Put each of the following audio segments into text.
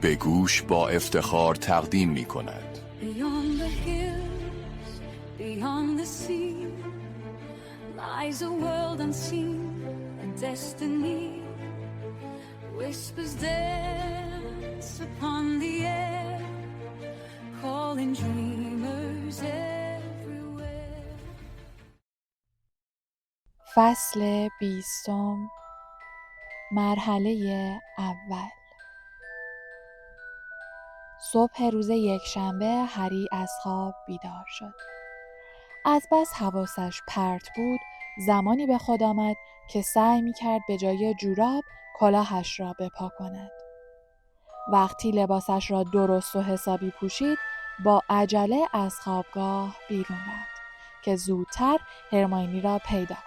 به گوش با افتخار تقدیم می کند. Beyond the hills, beyond the sea, lies a world unseen, a destiny. Whispers dance upon the air, calling dreamers everywhere. فصل 20، مرحله اول. صبح روز یکشنبه هری از خواب بیدار شد. از بس حواسش پرت بود، زمانی به خود آمد که سعی می‌کرد به جای جوراب کلاهش را بپا کند. وقتی لباسش را درست و حسابی پوشید، با عجله از خوابگاه بیرون رفت که زودتر هرمیونی را پیدا کند.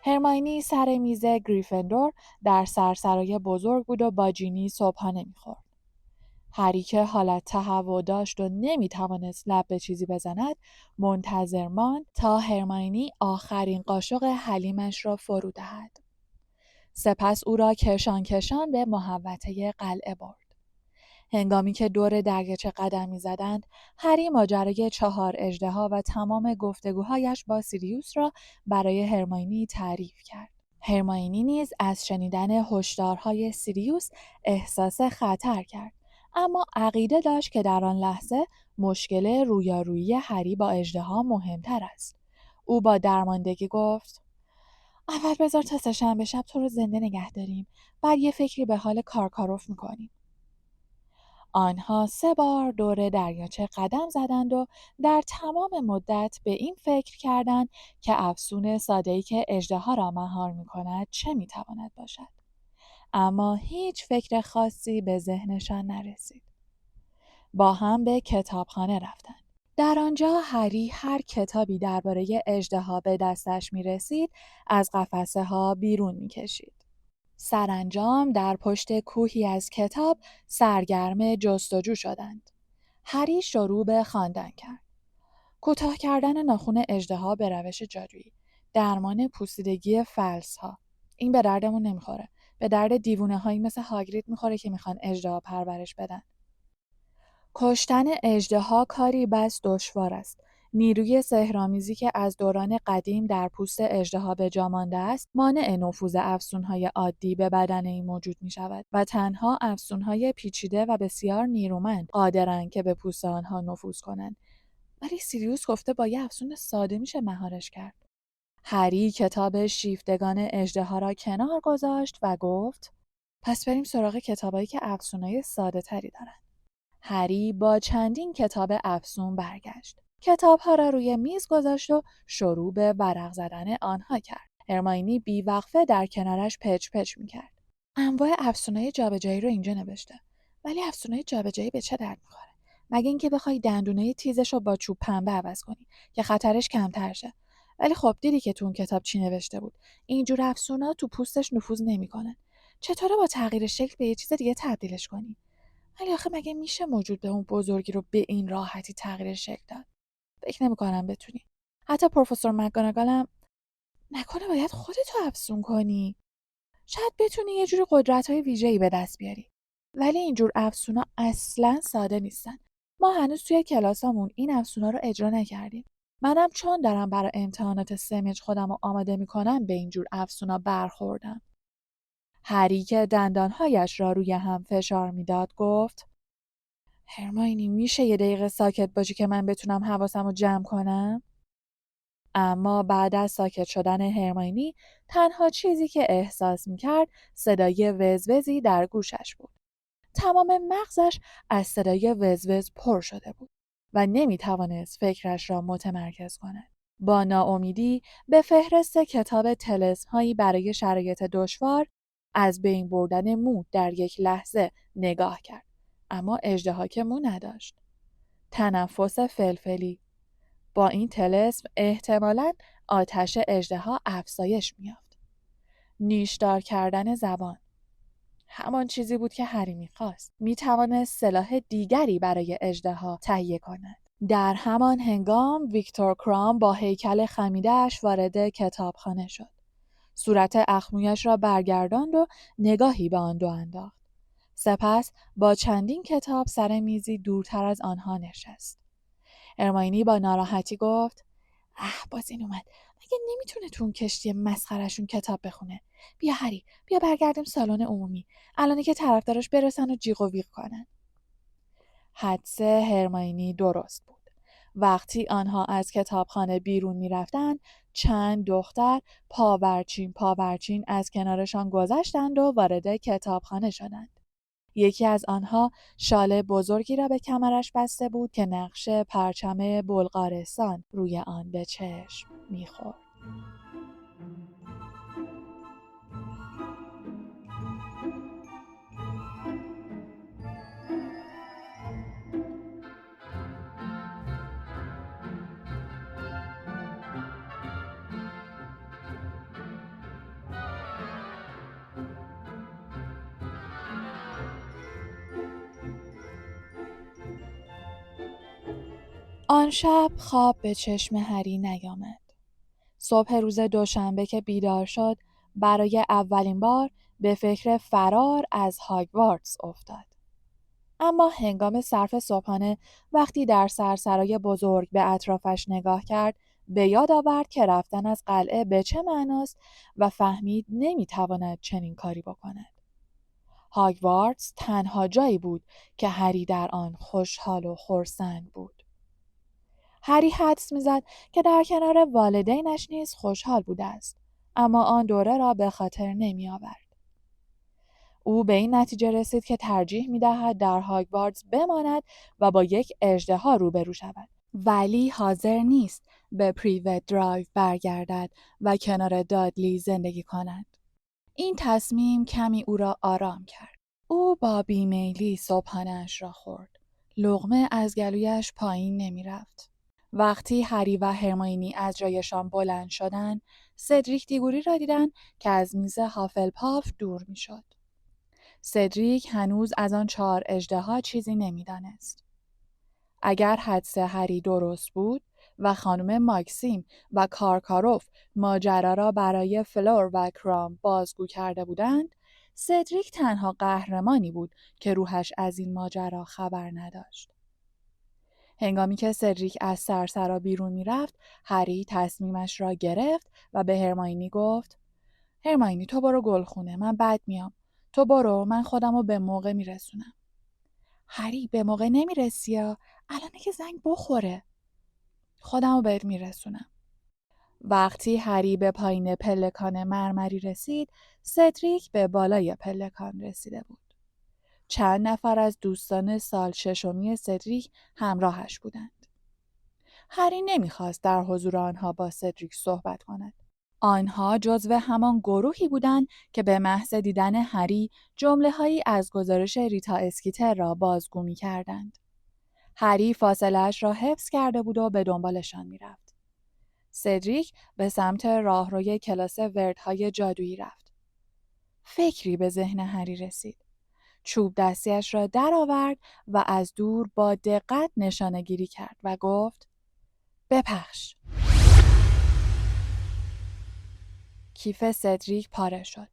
هرمیونی سر میز گریفندور در سرسرای بزرگ بود و با جینی صبحانه می‌خورد. هری که حالت تهوع داشت و نمی‌توانست لب به چیزی بزند، منتظر ماند تا هرمیونی آخرین قاشق حلیمش را فرو دهد. سپس او را کشان کشان به محوطه قلعه برد. هنگامی که دور دریاچه قدم می‌زدند، هری ماجرای 4 اژدها و تمام گفتگوهایش با سیریوس را برای هرمیونی تعریف کرد. هرمیونی نیز از شنیدن هشدارهای سیریوس احساس خطر کرد، اما عقیده داشت که در آن لحظه مشکل رویارویی هری با اژدها مهمتر است. او با درماندگی گفت: اول بذار تا سه‌شنبه شب تو رو زنده نگه داریم، بعد یه فکری به حال کارکاروف میکنیم. آنها 3 بار دور دریاچه قدم زدند و در تمام مدت به این فکر کردند که افسون ساده‌ای که اژدها را مهار میکند چه میتواند باشد. اما هیچ فکر خاصی به ذهنشان نرسید. با هم به کتابخانه رفتند. در آنجا هری هر کتابی درباره اژدها به دستش می‌رسید از قفسه ها بیرون می‌کشید. سرانجام در پشت کوهی از کتاب سرگرم جستجو شدند. هری شروع به خواندن کرد. کوتاه کردن ناخن اژدها به روش جادویی، درمان پوسیدگی فلس‌ها. این به دردمون نمیخوره. به درد دیوونه‌هایی مثل هاگرید میخوره که میخوان اژدها پرورش بدن. کشتن اژدها کاری بس دشوار است. نیروی سحرآمیزی که از دوران قدیم در پوست اژدها به جا مانده است، مانع نفوذ افسون‌های عادی به بدن این موجود می‌شود و تنها افسون‌های پیچیده و بسیار نیرومند قادرند که به پوست آنها نفوذ کنند. ولی سیریوس گفته با یه افسون ساده میشه مهارش کرد. هری کتاب شیفتگان اژدها را کنار گذاشت و گفت: پس بریم سراغ کتابایی که افسونای ساده تری دارن. هری با چندین کتاب افسون برگشت. کتاب‌ها را روی میز گذاشت و شروع به ورق زدن آنها کرد. هرمیونی بی‌وقفه در کنارش پچ پچ می‌کرد. انواع افسونای جابجایی رو اینجا نوشته. ولی افسونای جابجایی به چه درد می‌خوره؟ مگه اینکه بخوای دندونای تیزش رو با چوب پنبه عوض کنی که خطرش کمتر شه. ولی خب دیدی که تو اون کتاب چی نوشته بود. اینجور افسونا تو پوستش نفوذ نمی‌کنن. چطوره با تغییر شکل به یه چیز دیگه تبدیلش کنی؟ ولی آخه مگه میشه موجود به اون بزرگی رو به این راحتی تغییر شکل داد؟ فکر نمی‌کنم بتونی. حتی پروفسور مک‌گوناگال هم نکنه باید خودتو افسون کنی. شاید بتونی یه جوری قدرت‌های ویژه‌ای به دست بیاری. ولی اینجور افسونا اصلاً ساده نیستن. ما هنوز توی کلاسامون این افسونا رو اجرا نکردیم. منم چون دارم برای امتحانات سمج خودم رو آماده می‌کنم به اینجور افسونا برخوردم. هری که دندانهایش را روی هم فشار میداد گفت: هرمیونی میشه یه دقیقه ساکت باشی که من بتونم حواسم رو جمع کنم؟ اما بعد از ساکت شدن هرمیونی تنها چیزی که احساس میکرد صدای وزوزی در گوشش بود. تمام مغزش از صدای وزوز پر شده بود و نمیتوانست فکرش را متمرکز کند. با ناامیدی به فهرست کتاب طلسم‌هایی برای شرایط دشوار از بین بردن مو در یک لحظه نگاه کرد. اما اژدها که مو نداشت. تنفس فلفلی. با این طلسم احتمالاً آتش اژدها افزایش می‌یافت. نیشدار کردن زبان. همان چیزی بود که هری می‌خواست. می‌توانست سلاح دیگری برای اژدها تهیه کند. در همان هنگام ویکتور کرام با هیکل خمیده‌اش وارد کتابخانه شد. صورت اخمویش را برگرداند و نگاهی به آن دو انداخت. سپس با چندین کتاب سر میزی دورتر از آنها نشست. هرمیونی با ناراحتی گفت باز این اومد. مگه نمیتونه تو اون کشتی مسخره‌شون کتاب بخونه؟ بیا هری، بیا برگردیم سالن عمومی. الانی که طرفداراش برسن و جیغ و ویغ کنن. حدس هرمیونی درست بود. وقتی آنها از کتابخانه بیرون می‌رفتند، چند دختر پاورچین از کنارشان گذشتند و وارد کتابخانه شدند. یکی از آنها شال بزرگی را به کمرش بسته بود که نقش پرچم بلغارستان روی آن به چشم می‌خورد. آن شب خواب به چشم هری نیامد. صبح روز دوشنبه که بیدار شد، برای اولین بار به فکر فرار از هاگوارتس افتاد. اما هنگام صرف صبحانه وقتی در سرسرای بزرگ به اطرافش نگاه کرد، به یاد آورد که رفتن از قلعه به چه معناست و فهمید نمیتواند چنین کاری بکند. هاگوارتس تنها جایی بود که هری در آن خوشحال و خرسند بود. هری حدس می‌زد که در کنار والدینش نیز خوشحال بوده است، اما آن دوره را به خاطر نمی‌آورد. او به این نتیجه رسید که ترجیح می‌دهد در هاگوارتس بماند و با یک اژدها روبرو شود، ولی حاضر نیست به پریوت درایو برگردد و کنار دادلی زندگی کند. این تصمیم کمی او را آرام کرد. او با بیمیلی صبحانه‌اش را خورد. لقمه از گلویش پایین نمی‌رفت. وقتی هری و هرمیونی از جایشان بلند شدند، سدریک دیگوری را دیدند که از میز هافلپاف دور می‌شد. سدریک هنوز از آن 4 اژدها چیزی نمی‌دانست. اگر حدس هری درست بود و خانم ماکسیم و کارکاروف ماجرا را برای فلور و کرام بازگو کرده بودند، سدریک تنها قهرمانی بود که روحش از این ماجرا خبر نداشت. هنگامی که سدریک از سرسرا بیرون می‌رفت، هری تصمیمش را گرفت و به هرمیونی گفت: هرمیونی تو برو گلخونه، من بعد میام. تو برو، من خودمو به موقع میرسونم. هری به موقع نمیرسی یا الانه که زنگ بخوره. خودمو بهت میرسونم. وقتی هری به پایین پلکان مرمری رسید، سدریک به بالای پلکان رسیده بود. چند نفر از دوستان سال ششمی سدریک همراهش بودند. هری نمیخواست در حضور آنها با سدریک صحبت کند. آنها جزو همان گروهی بودند که به محض دیدن هری جمله‌هایی از گزارش ریتا اسکیتر را بازگو می‌کردند. هری فاصله‌اش را حفظ کرده بود و به دنبالشان می‌رفت. سدریک به سمت راهروی کلاس وردهای جادویی رفت. فکری به ذهن هری رسید. چوب دستیش را درآورد و از دور با دقت نشانه‌گیری کرد و گفت: بپخش. کیف سدریک پاره شد.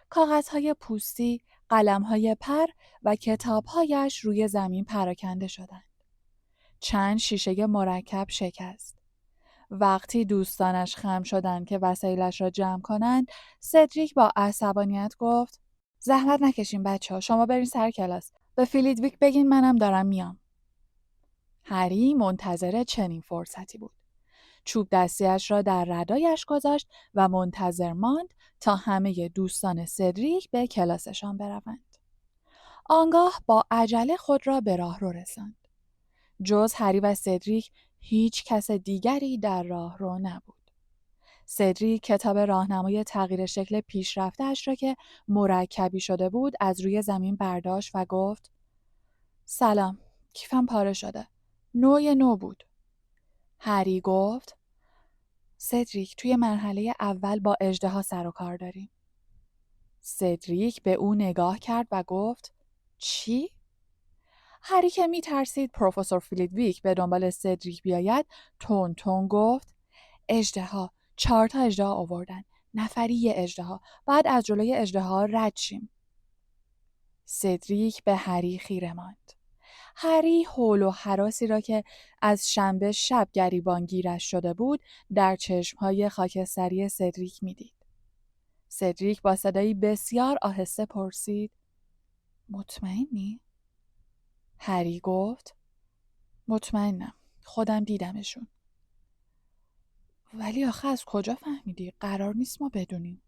کاغذهای پوستی، قلم‌های پر و کتاب‌هایش روی زمین پراکنده شدند. چند شیشه مرکب شکست. وقتی دوستانش خم شدند که وسایلش را جمع کنند، سدریک با عصبانیت گفت: زحمت نکشین بچه‌ها، شما برین سر کلاس. به فیلیدویک بگین منم دارم میام. هری منتظر چنین فرصتی بود. چوب دستیش را در ردایش گذاشت و منتظر ماند تا همه دوستان سدریک به کلاسشان بروند. آنگاه با عجله خود را به راهرو رساند. جز هری و سدریک هیچ کس دیگری در راهرو نبود. سدریک کتاب راهنمای تغییر شکل پیشرفته‌اش را که مرکبی شده بود از روی زمین برداشت و گفت: سلام، کیفم پاره شده. نو بود. هری گفت: سدریک توی مرحله اول با اژدها سر و کار داریم. سدریک به او نگاه کرد و گفت: چی؟ هری که می ترسید پروفسور فیلیدویک به دنبال سدریک بیاید تون تون گفت: اژدها، 4 تا اژدها آوردن، نفری یه اژدها، بعد از جلوی اژدها رد شیم. سدریک به هری خیره ماند. هری حول و هراسی را که از شنبه شب گریبان گیرش شده بود در چشمهای خاکستری سدریک میدید. سدریک با صدایی بسیار آهسته پرسید: مطمئنی؟ هری گفت: مطمئنم. خودم دیدمشون. ولی آخه از کجا فهمیدی؟ قرار نیست ما بدونیم.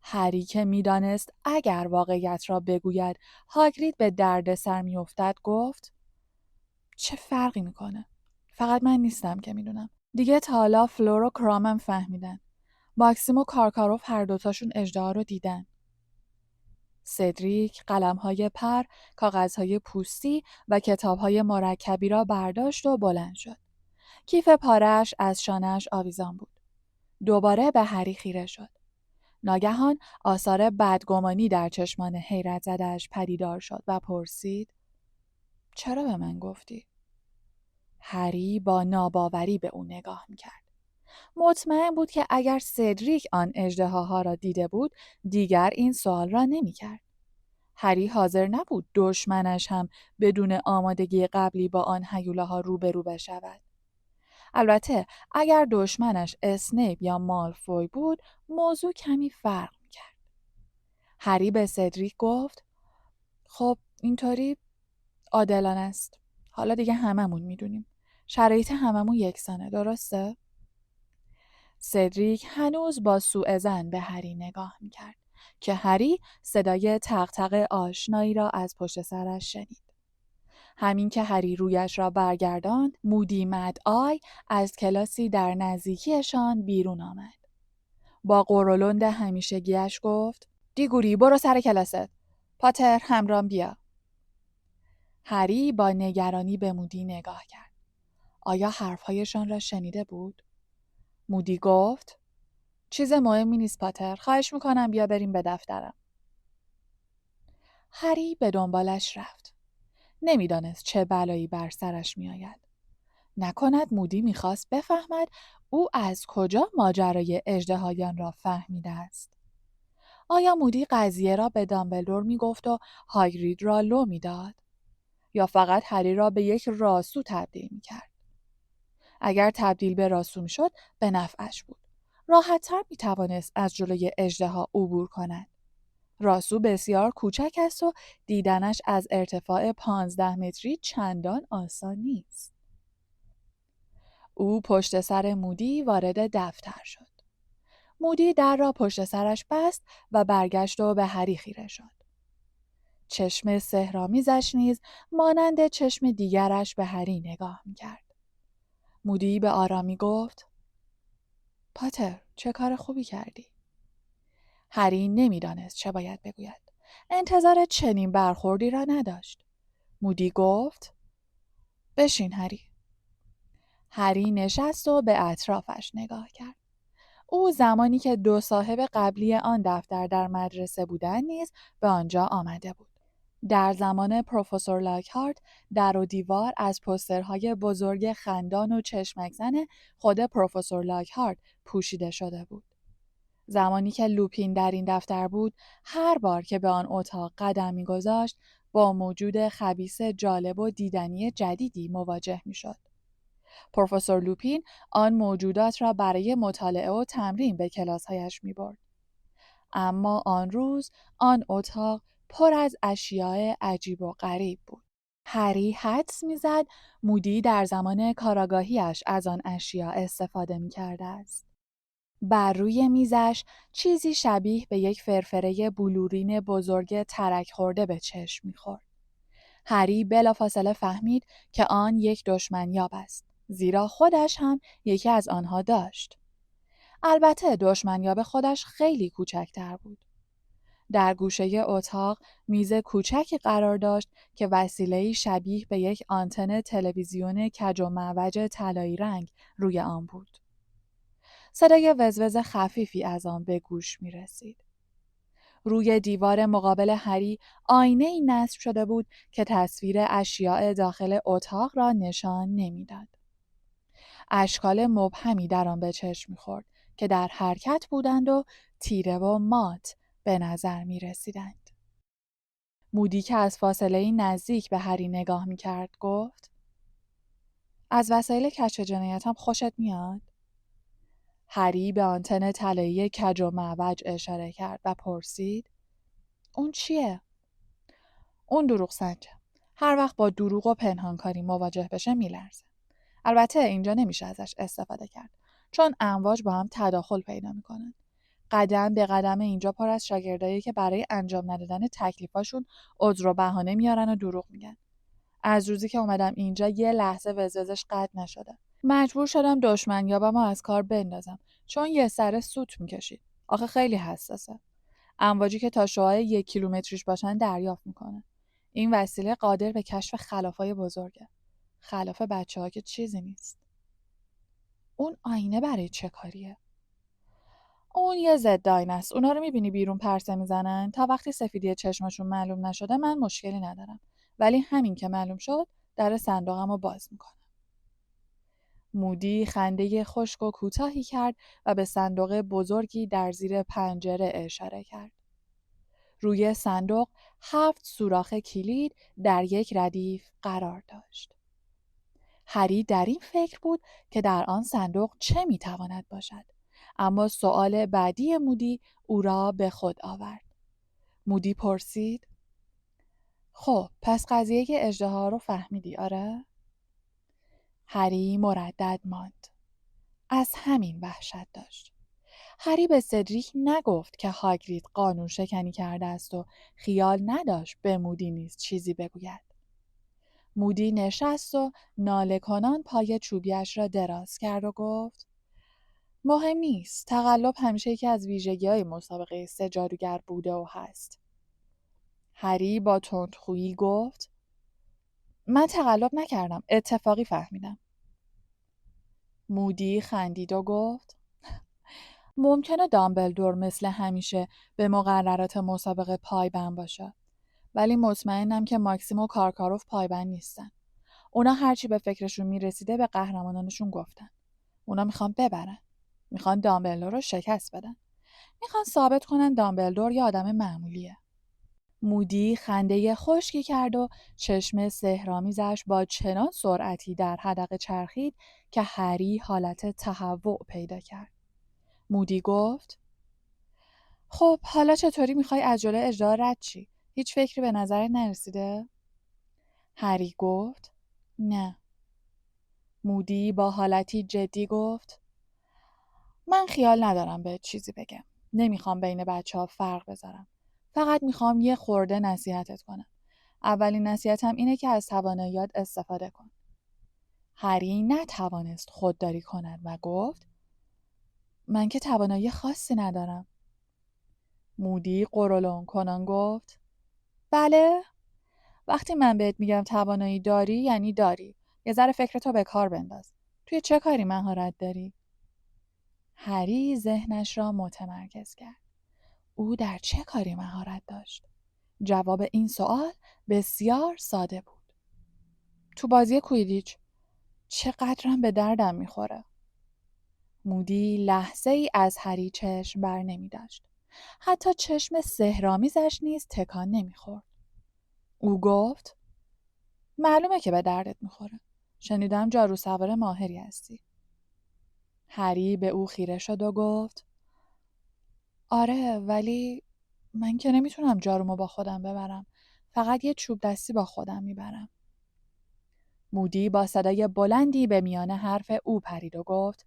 هری که میدانست اگر واقعیت را بگوید هاگرید به دردسر میافتد گفت: چه فرقی میکنه؟ فقط من نیستم که میدونم. دیگه تا حالا فلور و کرامم فهمیدن. ماکسیم و کارکاروف هر دوتاشون اژدها رو دیدن. سدریک قلم‌های پر، کاغذهای پوستی و کتاب‌های مرکبی را برداشت و بلند شد. کیف پاره‌اش از شانه‌اش آویزان بود. دوباره به هری خیره شد. ناگهان آثار بدگمانی در چشمان حیرت زده‌اش پدیدار شد و پرسید: چرا به من گفتی؟ هری با ناباوری به او نگاه می‌کرد. مطمئن بود که اگر سدریک آن اژدهاها را دیده بود، دیگر این سوال را نمی‌کرد. هری حاضر نبود دشمنش هم بدون آمادگی قبلی با آن هیولاها روبرو بشود. البته اگر دشمنش اسنیپ یا مالفوی بود، موضوع کمی فرق می‌کرد. هری به سدریک گفت: خب اینطوری عادلانه است. حالا دیگه هممون میدونیم. شرایط هممون یکسانه، درسته؟ سدریک هنوز با سوءظن به هری نگاه می‌کرد که هری صدای تق آشنایی را از پشت سرش شنید. همین که هری رویش را برگرداند، مودی مدآی از کلاسی در نزدیکیشان بیرون آمد. با قرولند همیشگیش گفت: دیگوری برو سر کلاست. پاتر همرام بیا. هری با نگرانی به مودی نگاه کرد. آیا حرفهایشان را شنیده بود؟ مودی گفت: چیز مهمی نیست پاتر. خواهش میکنم بیا بریم به دفترم. هری به دنبالش رفت. نمیدانست چه بلایی بر سرش میآید. نکند مودی میخواست بفهمد او از کجا ماجرای اژدهایان را فهمیده است. آیا مودی قضیه را به دامبلدور میگفت و هاگرید را لو میداد؟ یا فقط هری را به یک راسو تبدیل میکرد؟ اگر تبدیل به راسو میشد به نفعش بود. راحت‌تر میتوانست از جلوی اژدها عبور کند. راسو بسیار کوچک است و دیدنش از ارتفاع 15 متری چندان آسان نیست. او پشت سر مودی وارد دفتر شد. مودی در را پشت سرش بست و برگشت و به هری خیره شد. چشم سحرآمیزش نیز مانند چشم دیگرش به هری نگاه می‌کرد. مودی به آرامی گفت: پاتر، چه کار خوبی کردی. هری نمی‌دانست چه باید بگوید. انتظار چنین برخوردی را نداشت. مودی گفت: بشین هری. هری نشست و به اطرافش نگاه کرد. او زمانی که دو صاحب قبلی آن دفتر در مدرسه بودند نیز به آنجا آمده بود. در زمان پروفسور لاکهارت در و دیوار از پوسترهای بزرگ خندان و چشمک زن خود پروفسور لاکهارت پوشیده شده بود. زمانی که لوپین در این دفتر بود، هر بار که به آن اتاق قدم می‌گذاشت با موجود خبیث جالب و دیدنی جدیدی مواجه می‌شد. پروفسور لوپین آن موجودات را برای مطالعه و تمرین به کلاس‌هایش می‌برد. اما آن روز آن اتاق پر از اشیاء عجیب و غریب بود. هری حدس می‌زد مودی در زمان کاراگاهیش از آن اشیاء استفاده می‌کرده است. بر روی میزش چیزی شبیه به یک فرفره بلورین بزرگ ترک خورده به چشم می‌خورد. هری بلافاصله فهمید که آن یک دشمنیاب است، زیرا خودش هم یکی از آنها داشت. البته دشمنیاب خودش خیلی کوچکتر بود. در گوشه اتاق میز کوچکی قرار داشت که وسیله‌ای شبیه به یک آنتن تلویزیون کج و معوج طلایی رنگ روی آن بود. صدای وزوز خفیفی از آن به گوش می رسید. روی دیوار مقابل هری آینه‌ای نصب شده بود که تصویر اشیاء داخل اتاق را نشان نمی‌داد. اشکال مبهمی در آن به چشم می‌خورد که در حرکت بودند و تیره و مات به نظر می‌رسیدند. مودی که از فاصله نزدیک به هری نگاه می‌کرد گفت: از وسایل کشف جنایتم خوشت میاد؟ هری به آنتن طلایی کج و معوج اشاره کرد و پرسید: اون چیه؟ اون دروغ سنجه. هر وقت با دروغ و پنهانکاری مواجه بشه میلرزه. البته اینجا نمیشه ازش استفاده کرد چون امواج با هم تداخل پیدا میکنن. قدم به قدم اینجا پر از شاگردایی که برای انجام ندادن تکلیفاشون عذر و بهانه میارن و دروغ میگن. از روزی که اومدم اینجا یه لحظه وزوزش قطع نشده. مجبور شدم دشمنیابمو از کار بندازم چون یه سره سوت میکشید. آخه خیلی حساسه. امواجی که تا شعاع 1 کیلومتریش باشن دریافت میکنه. این وسیله قادر به کشف خلافای بزرگه. خلاف بچه‌ها که چیزی نیست. اون آینه برای چه کاریه؟ اون یه ضد آینه است. اونا رو میبینی بیرون پرسه میزنن؟ تا وقتی سفیدی چشمشون معلوم نشده من مشکلی ندارم. ولی همین که معلوم شد در صندوقمو باز میکنم. مودی خنده خشک و کوتاهی کرد و به صندوق بزرگی در زیر پنجره اشاره کرد. روی صندوق 7 سوراخ کلید در یک ردیف قرار داشت. هری در این فکر بود که در آن صندوق چه میتواند باشد، اما سؤال بعدی مودی او را به خود آورد. مودی پرسید: خب پس قضیه اژدها رو فهمیدی آره؟ هری مردد ماند. از همین وحشت داشت. هری به سدریک نگفت که هاگرید قانون شکنی کرده است و خیال نداشت به مودی نیز چیزی بگوید. مودی نشست و ناله کنان پای چوبیش را دراز کرد و گفت: مهم نیست. تقلب همیشه یکی از ویژگی‌های مسابقه 3 جادوگر بوده و هست. هری با تندخویی گفت: من تقلب نکردم. اتفاقی فهمیدم. مودی خندید و گفت: ممکنه دامبلدور مثل همیشه به مقررات مسابقه پایبند باشه. ولی مطمئنم که ماکسیم و کارکاروف پایبند نیستن. اونا هرچی به فکرشون میرسیده به قهرمانانشون گفتن. اونا میخوان ببرن. میخوان دامبلدور رو شکست بدن. میخوان ثابت کنن دامبلدور یه آدم معمولیه. مودی خنده خشکی کرد و چشم سحرآمیزش با چنان سرعتی در حدقه چرخید که هری حالت تهوع پیدا کرد. مودی گفت: خب حالا چطوری میخوای از جلوی اژدها رد چی؟ هیچ فکری به نظر نرسیده؟ هری گفت: نه. مودی با حالتی جدی گفت: من خیال ندارم به چیزی بگم. نمیخوام بین بچه‌ها فرق بذارم. فقط میخوام یه خورده نصیحتت کنم. اولین نصیحتم اینه که از تواناییات استفاده کن. هری نتوانست خودداری کند و گفت: من که توانایی خاصی ندارم. مودی قرولند کنان گفت: بله؟ وقتی من بهت میگم توانایی داری یعنی داری. یه ذره فکرتو به کار بنداز. توی چه کاری مهارت داری؟ هری ذهنش را متمرکز کرد. او در چه کاری مهارت داشت؟ جواب این سوال بسیار ساده بود. تو بازی کویدیچ. چقدرم به دردم میخوره. مودی لحظه ای از هری چشم بر نمی داشت. حتی چشم سحرآمیزش نیز تکان نمیخورد. او گفت: معلومه که به دردت میخوره. شنیدم جارو سوار ماهری هستی. هری به او خیره شد و گفت: آره ولی من که نمیتونم جارومو با خودم ببرم. فقط یه چوب دستی با خودم میبرم. مودی با صدای بلندی به میان حرف او پرید و گفت: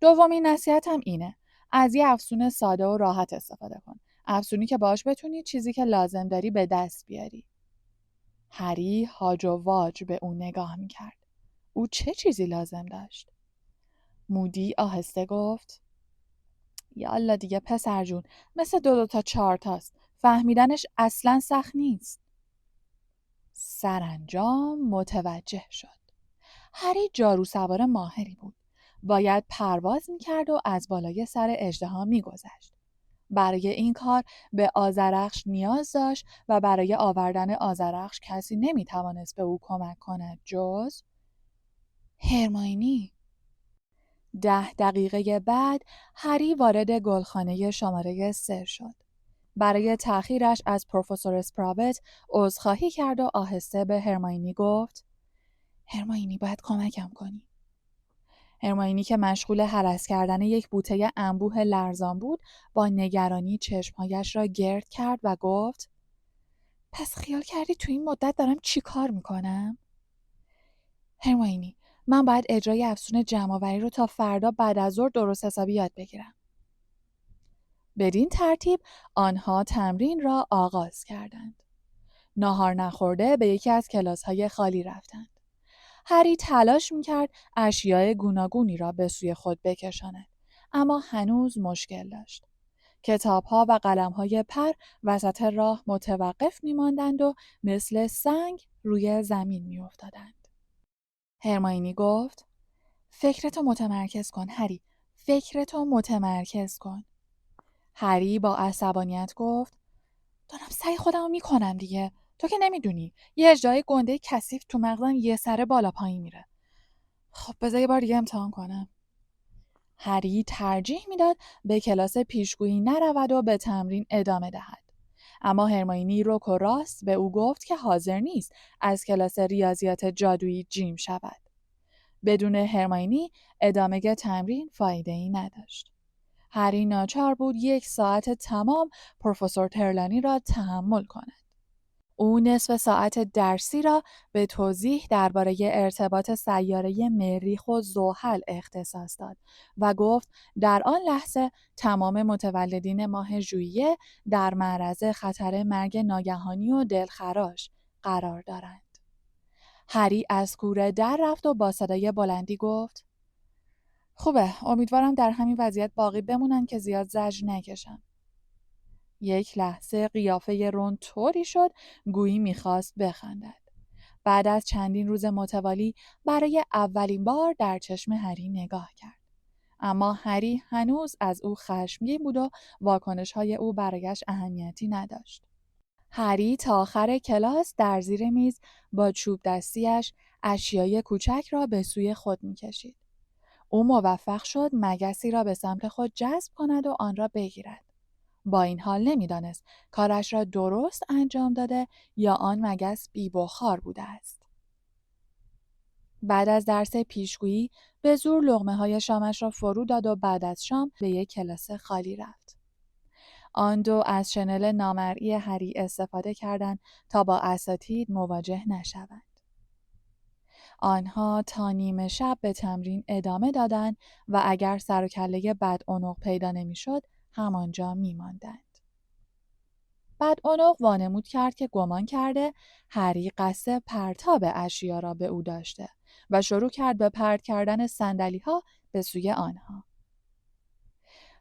دومین نصیحتم اینه. از یه افسون ساده و راحت استفاده کن. افسونی که باهاش بتونی چیزی که لازم داری به دست بیاری. هری هاج و واج به او نگاه میکرد. او چه چیزی لازم داشت؟ مودی آهسته گفت: یالا دیگه پسر جون، مثل 2 تا 4 تاست. فهمیدنش اصلا سخت نیست. سرانجام متوجه شد. هری جارو سوار ماهری بود. باید پرواز میکرد و از بالای سر اژدها میگذشت. برای این کار به آذرخش نیاز داشت و برای آوردن آذرخش کسی نمیتوانست به او کمک کند جز هرمیونی. 10 دقیقه بعد هری وارد گلخانه شماره 3 شد. برای تأخیرش از پروفسور اسپراوت عذرخواهی کرد و آهسته به هرماینی گفت هرماینی باید کمکم کنی. هرماینی که مشغول هرس کردن یک بوته انبوه لرزان بود با نگرانی چشمهایش را گرد کرد و گفت پس خیال کردی تو این مدت دارم چی کار میکنم؟ هرماینی من باید اجرای افسون جمع‌آوری رو تا فردا بعد از ظهر درست حسابی یاد بگیرم. بدین ترتیب آنها تمرین را آغاز کردند. ناهار نخورده به یکی از کلاس‌های خالی رفتند. هری تلاش می‌کرد اشیاء گوناگونی را به سوی خود بکشاند، اما هنوز مشکل داشت. کتاب‌ها و قلم‌های پر وسط راه متوقف می‌ماندند و مثل سنگ روی زمین می‌افتادند. هرماینی گفت: فکرتو متمرکز کن هری، فکرتو متمرکز کن. هری با عصبانیت گفت: دارم سعی خودمو میکنم دیگه. تو که نمیدونی یه اجرای گنده کثیف تو مغزم یه سره بالا پایین میره. خب بذار یه بار دیگه امتحان کنم. هری ترجیح میداد به کلاس پیشگویی نرود و به تمرین ادامه دهد. اما هرماینی رک و راست به او گفت که حاضر نیست از کلاس ریاضیات جادویی جیم شود. بدون هرماینی ادامه تمرین فایده‌ای نداشت. هری ناچار بود 1 ساعت تمام پروفسور ترلانی را تحمل کند. او نصف ساعت درسی را به توضیح درباره ارتباط سیاره مریخ و زحل اختصاص داد و گفت در آن لحظه تمام متولدین ماه ژوئیه در معرض خطر مرگ ناگهانی و دلخراش قرار دارند. هری از کوره در رفت و با صدای بلندی گفت: خوبه، امیدوارم در همین وضعیت باقی بمونن که زیاد زجر نکشن. یک لحظه قیافه رون طوری شد گویی میخواست بخندد. بعد از چندین روز متوالی برای اولین بار در چشم هری نگاه کرد. اما هری هنوز از او خشمگین بود و واکنش‌های او برایش اهمیتی نداشت. هری تا آخر کلاس در زیر میز با چوب دستیش اشیای کوچک را به سوی خود میکشید. او موفق شد مگسی را به سمت خود جذب کند و آن را بگیرد. با این حال نمیدانست کارش را درست انجام داده یا آن مگس بی‌بخار بوده است. بعد از درس پیشگویی به زور لقمه‌های شامش را فرو داد و بعد از شام به یک کلاس خالی رفت. آن دو از شنل نامرئی هری استفاده کردند تا با اساتید مواجه نشوند. آنها تا نیمه شب به تمرین ادامه دادند و اگر سر و کله بدعنق پیدا نمی‌شد همانجا می‌ماندند. بدعنق وانمود کرد که گمان کرده هری قصد پرتاب اشیا را به او داشته و شروع کرد به پرت کردن صندلی‌ها به سوی آنها.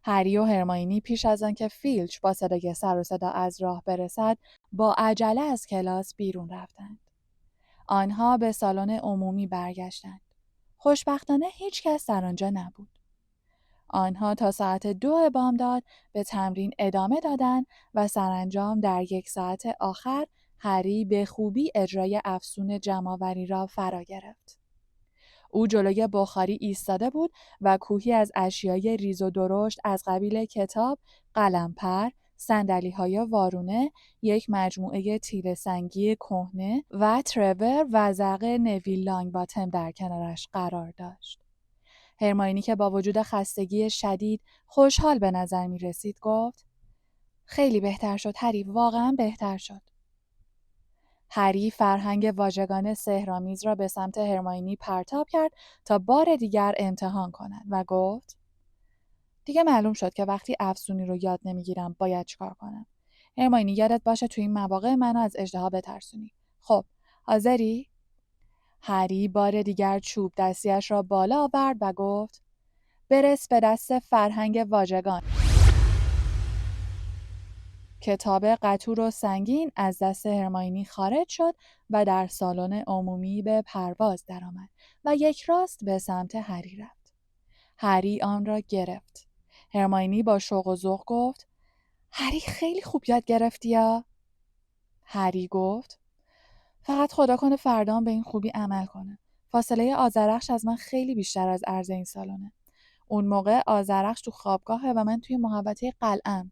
هری و هرماینی پیش از آن که فیلچ با صدای سر و صدا از راه برسد با عجله از کلاس بیرون رفتند. آنها به سالن عمومی برگشتند. خوشبختانه هیچ کس در آنجا نبود. آنها تا ساعت 2 بامداد به تمرین ادامه دادند و سرانجام در 1 ساعت آخر هری به خوبی اجرای افسون جمع‌آوری را فرا گرفت. او جلوی بخاری ایستاده بود و کوهی از اشیای ریز و درشت از قبیل کتاب، قلم‌پر، صندلی‌های وارونه، یک مجموعه تیره‌سنگی کهنه و ترور و زرق نویل لانگباتم در کنارش قرار داشت. هرماینی که با وجود خستگی شدید خوشحال به نظر می رسید گفت: خیلی بهتر شد هری، واقعا بهتر شد. هری فرهنگ واژگان سحرآمیز را به سمت هرماینی پرتاب کرد تا بار دیگر امتحان کند و گفت: دیگه معلوم شد که وقتی افسونی رو یاد نمیگیرم باید چیکار کنم. هرماینی یادت باشه تو این مواقع منو از اژدها بترسونی. خب، حاضری؟ هری بار دیگر چوب دستیش را بالا آورد و گفت: برس به دست فرهنگ واژگان. کتاب قطور و سنگین از دست هرماینی خارج شد و در سالن عمومی به پرواز درآمد و یک راست به سمت هری رفت. هری آن را گرفت. هرماینی با شوق و ذوق گفت: هری خیلی خوب یاد گرفتی یا؟ هری گفت: فقط خدا کنه فردام به این خوبی عمل کنه. فاصله آذرخش از من خیلی بیشتر از عرض این سالنه. اون موقع آذرخش تو خوابگاهه و من توی محوطه قلعه‌ام.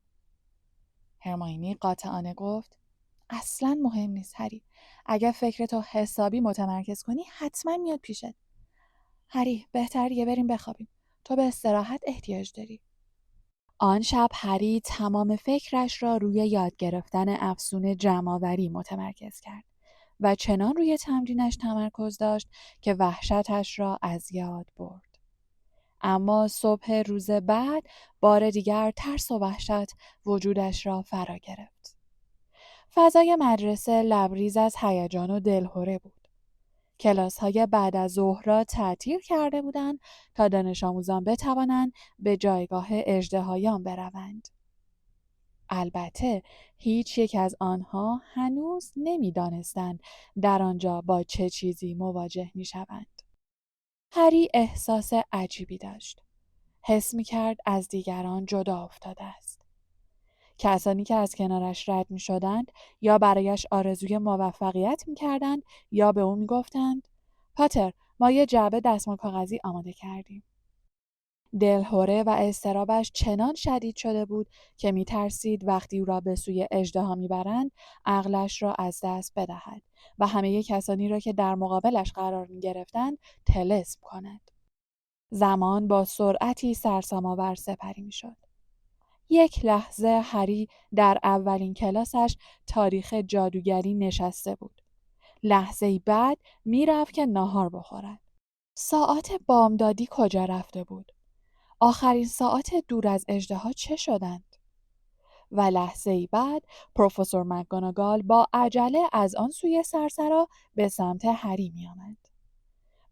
هرماینی قاطعانه گفت اصلاً مهم نیست هری. اگه فکرتو حسابی متمرکز کنی حتما میاد پیشت. هری بهتر دیگه بریم بخوابیم. تو به استراحت احتیاج داری. آن شب هری تمام فکرش را روی یاد گرفتن افسون جمع‌آوری متمرکز کرد و چنان روی تمرینش تمرکز داشت که وحشتش را از یاد برد. اما صبح روز بعد بار دیگر ترس و وحشت وجودش را فرا گرفت. فضای مدرسه لبریز از هیجان و دلهره بود. کلاس‌های بعد از ظهر را تعطیل کرده بودند تا دانش آموزان بتوانند به جایگاه اژدهایان بروند. البته هیچ یک از آنها هنوز نمی‌دانستند در آنجا با چه چیزی مواجه می‌شوند. هری احساس عجیبی داشت. حس می‌کرد از دیگران جدا افتاده است. کسانی که از کنارش رد می‌شدند یا برایش آرزوی موفقیت می‌کردند یا به او می‌گفتند پاتر ما یه جعبه دستمال کاغذی آماده کردیم. دلهره و اضطرابش چنان شدید شده بود که می‌ترسید وقتی او را به سوی اژدها می‌برند عقلش را از دست بدهد و همه کسانی را که در مقابلش قرار می‌گرفتند طلسم کند. زمان با سرعتی سرسام‌آور سپری می‌شد. یک لحظه هری در اولین کلاسش تاریخ جادوگری نشسته بود. لحظه‌ای بعد میرفت که ناهار بخورد. ساعات بامدادی کجا رفته بود؟ آخرین ساعات دور از اژدها چه شدند؟ و لحظه‌ای بعد پروفسور مکگوناگال با عجله از آن سوی سرسرا به سمت هری می‌آمد.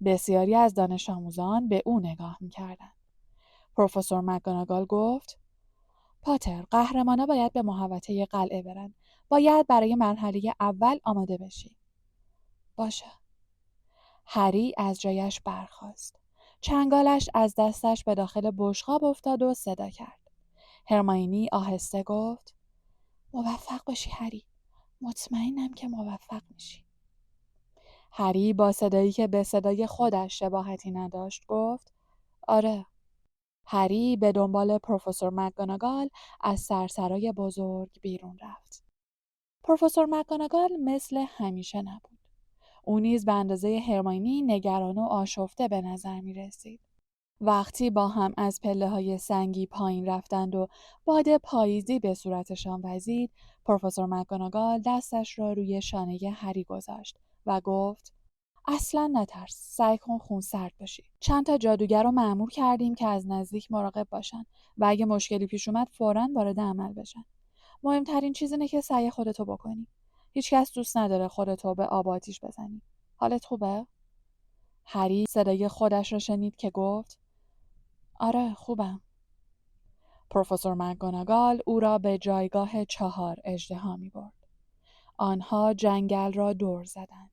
بسیاری از دانش آموزان به او نگاه می‌کردند. پروفسور مکگوناگال گفت پاتر، قهرمانا باید به محوطه قلعه برن. باید برای مرحله اول آماده بشی. باشه. هری از جایش برخاست. چنگالش از دستش به داخل بشقاب افتاد و صدا کرد. هرماینی آهسته گفت موفق باشی هری. مطمئنم که موفق میشی. هری با صدایی که به صدای خودش شباهتی نداشت گفت آره. هری به دنبال پروفسور مکگوناگال از سرسرای بزرگ بیرون رفت. پروفسور مکگوناگال مثل همیشه نبود. او نیز به اندازه هرماینی نگران و آشفته به نظر می رسید. وقتی با هم از پله‌های سنگی پایین رفتند و باد پاییزی به صورتشان وزید، پروفسور مکگوناگال دستش را روی شانه هری گذاشت و گفت اصلاً نترس. سعی کن خونسرد باشی. چند تا جادوگر رو مأمور کردیم که از نزدیک مراقب باشن و اگه مشکلی پیش اومد فوراً وارد عمل بشن. مهمترین چیز اینه که سعی خودتو بکنی. هیچکس دوست نداره خودتو به آب و آتیش بزنی. حالت خوبه؟ هری صدای خودش را شنید که گفت آره خوبم. پروفسور مکگوناگال او را به جایگاه 4 اژدها می‌برد. آنها جنگل را دور زدند.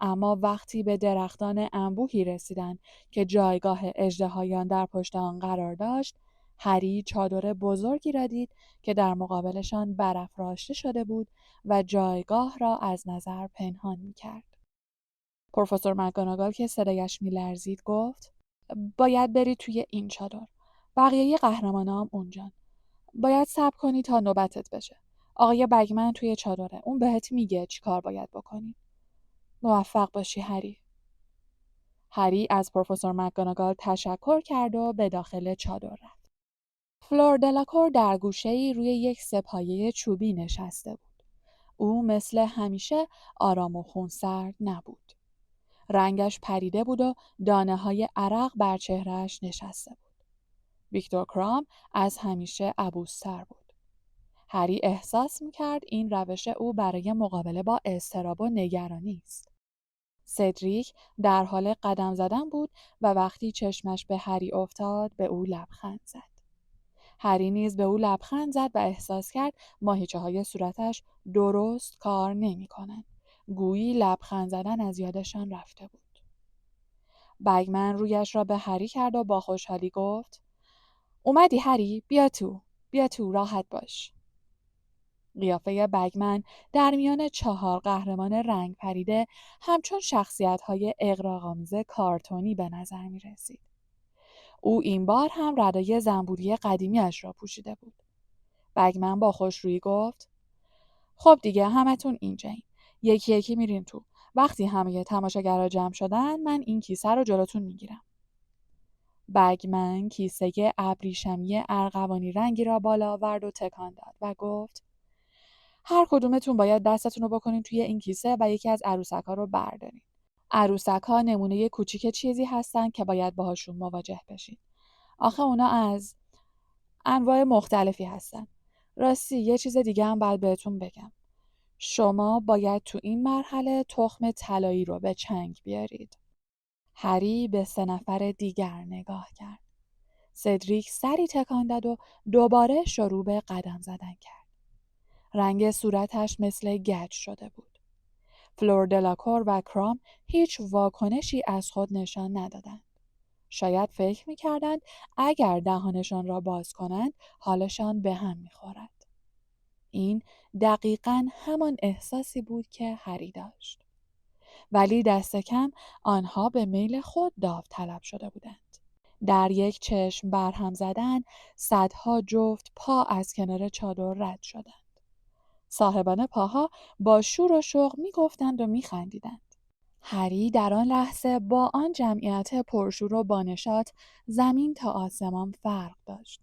اما وقتی به درختان انبوهی رسیدند که جایگاه اژدهایان در پشت آن قرار داشت، هری چادر بزرگی را دید که در مقابلشان برافراشته شده بود و جایگاه را از نظر پنهان می‌کرد. پروفسور مکگوناگال که صدایش می‌لرزید گفت باید بری توی این چادر. بقیه قهرمان‌ها هم اونجان. باید صبر کنی تا نوبتت بشه. آقای بگمن توی چادره. اون بهت میگه چی کار باید بکنی. موفق باشی هری. هری از پروفسور مکگوناگال تشکر کرد و به داخل چادر رفت. فلور دلاکور در گوشه‌ای روی یک سه‌پایه چوبی نشسته بود. او مثل همیشه آرام و خونسرد نبود. رنگش پریده بود و دانه‌های عرق بر چهرهش نشسته بود. ویکتور کرام از همیشه عبوس‌تر بود. هری احساس می‌کرد این روش او برای مقابله با اضطراب و نگرانی است. سدریک در حال قدم زدن بود و وقتی چشمش به هری افتاد به او لبخند زد. هری نیز به او لبخند زد و احساس کرد ماهیچه‌های صورتش درست کار نمی‌کنند. گویی لبخند زدن از یادشان رفته بود. بگمن رویش را به هری کرد و با خوشحالی گفت اومدی هری؟ بیا تو راحت باش. قیافه بگمن در میان 4 قهرمان رنگ پریده همچون شخصیت‌های اغراق‌آمیز کارتونی به نظر می رسید. او این بار هم ردای زنبوری قدیمی‌اش را پوشیده بود. بگمن با خوشرویی گفت خب دیگه همتون اینجایین. یکی یکی میرین تو. وقتی همه تماشاگرها جمع شدن من این کیسه رو جلوتون میگیرم. بگمن کیسه ابریشمی ارغوانی رنگی را بالا آورد و تکان داد و گفت هر کدومتون باید دستتون رو بکنین توی این کیسه و یکی از عروسک‌ها رو بردارین. عروسک‌ها نمونه کوچیک چیزی هستن که باید باهاشون مواجه بشین. آخه اونا از انواع مختلفی هستن. راستی یه چیز دیگه هم باید بهتون بگم. شما باید تو این مرحله تخم طلایی رو به چنگ بیارید. هری به 3 نفر دیگر نگاه کرد. سدریک سری تکان داد و دوباره شروع به قدم زدن کرد. رنگ صورتش مثل گچ شده بود. فلور دلاکور و کرام هیچ واکنشی از خود نشان ندادند. شاید فکر می‌کردند اگر دهانشان را باز کنند حالشان به هم می‌خورد. این دقیقاً همان احساسی بود که هری داشت. ولی دست کم آنها به میل خود داوطلب شده بودند. در یک چشم برهم زدن صدها جفت پا از کنار چادر رد شدند. صاحبان پاها با شور و شوق می‌گفتند و می‌خندیدند. هری در آن لحظه با آن جمعیت پرشور و بانشاط زمین تا آسمان فرق داشت.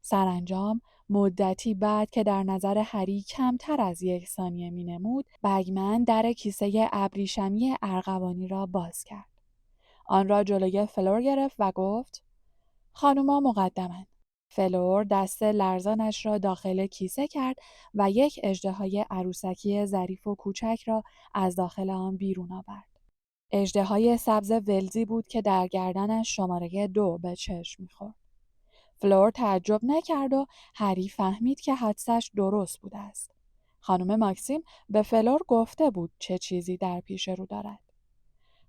سرانجام مدتی بعد که در نظر هری کمتر از 1 ثانیه می‌نمود، بگمن در کیسه ابریشمی ارغوانی را باز کرد. آن را جلوی فلور گرفت و گفت خانوما مقدماً. فلور دست لرزانش را داخل کیسه کرد و یک اژدهای عروسکی ظریف و کوچک را از داخل آن بیرون آورد. اژدهای سبز ولزی بود که در گردنش شماره 2 به چشم می‌خورد. فلور تعجب نکرد و هری فهمید که حدسش درست بوده است. خانم ماکسیم به فلور گفته بود چه چیزی در پیش رو دارد.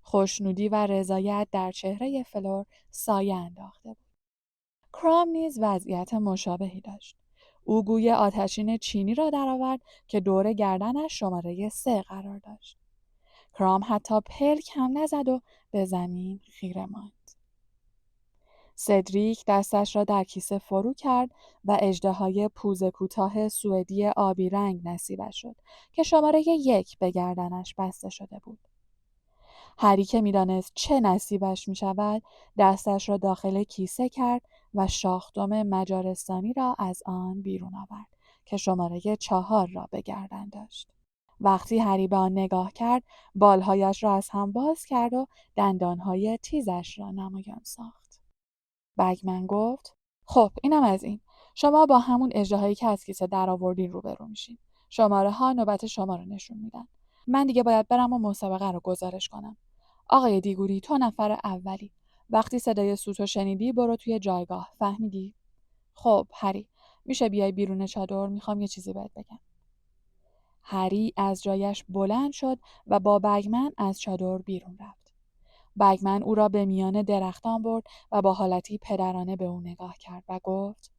خوشنودی و رضایت در چهره فلور سایه انداخته بود. کرام نیز وضعیت مشابهی داشت. او گوی آتشین چینی را درآورد که دور گردنش شماره 3 قرار داشت. کرام حتی پلک هم نزد و به زمین خیره ماند. سدریک دستش را در کیسه فرو کرد و اژدهای پوزه کوتاه سوئدی آبی رنگ نصیبش شد که شماره 1 به گردنش بسته شده بود. هری که می‌دانست چه نصیبش می‌شود، دستش را داخل کیسه کرد و شاخدم مجارستانی را از آن بیرون آورد که شماره 4 را به گردن داشت. وقتی هری به آن نگاه کرد، بالهایش را از هم باز کرد و دندانهای تیزش را نمایان ساخت. بگمن گفت خب اینم از این. شما با همون اژدهایی که از کیسه درآوردین روبرو میشین. شماره ها نوبت شما رو نشون میدن. من دیگه باید برم و مسابقه رو گزارش کنم. آقای دیگوری تو نفر اولی. وقتی صدای سوتو شنیدی برو توی جایگاه. فهمیدی؟ خب هری میشه بیای بیرون چادر؟ میخوام یه چیزی بهت بگم. هری از جایش بلند شد و با بگمن از چادر بیرون رفت. بگمن او را به میان درختان برد و با حالتی پدرانه به او نگاه کرد و گفت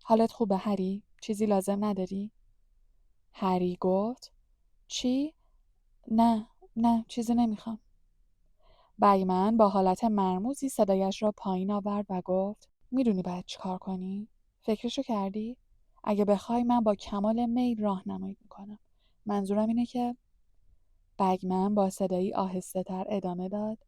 حالت خوبه هری؟ چیزی لازم نداری؟ هری گفت چی؟ نه چیزی نمیخوام. بگمن با حالت مرموزی صدایش را پایین آورد و گفت میدونی باید چی کار کنی؟ فکرشو کردی؟ اگه بخوای من با کمال میل راهنمایی میکنم. منظورم اینه که بگمن با صدایی آهسته تر ادامه داد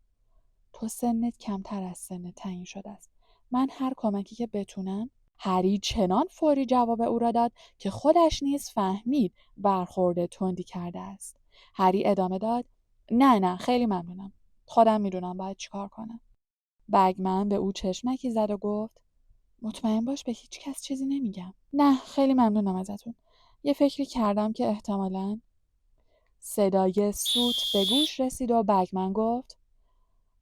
تو سنت کمتر از سن تعیین شده است. من هر کمکی که بتونم. هری چنان فوری جواب او را داد که خودش نیز فهمید برخورد تندی کرده است. هری ادامه داد نه خیلی ممنونم. خودم میدونم باید چیکار کنم. بگمن به او چشمکی زد و گفت مطمئن باش به هیچ کس چیزی نمیگم. نه خیلی ممنونم ازتون. یه فکری کردم که احتمالاً. صدای سوت به گوش رسید و بگمن گفت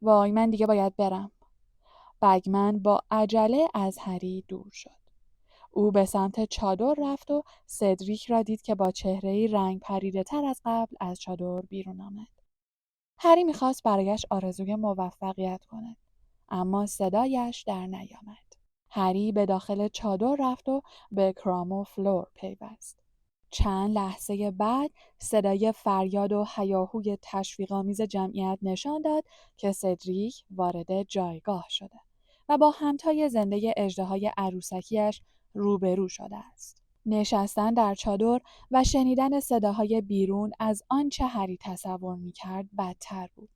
وای من دیگه باید برم. بگمن با عجله از هری دور شد. او به سمت چادر رفت و سدریک را دید که با چهره‌ای رنگ پریده تر از قبل از چادر بیرون آمد. هری می‌خواست برایش آرزوی موفقیت کند، اما صدایش در نیامد. هری به داخل چادر رفت و به کرام و فلور پیوست. چند لحظه بعد صدای فریاد و هیاهوی تشویق‌آمیز جمعیت نشان داد که سدریک وارد جایگاه شده و با همتای زنده اژدهای عروسکیش روبرو شده است. نشستن در چادر و شنیدن صداهای بیرون از آنچه هری تصور می‌کرد بدتر بود.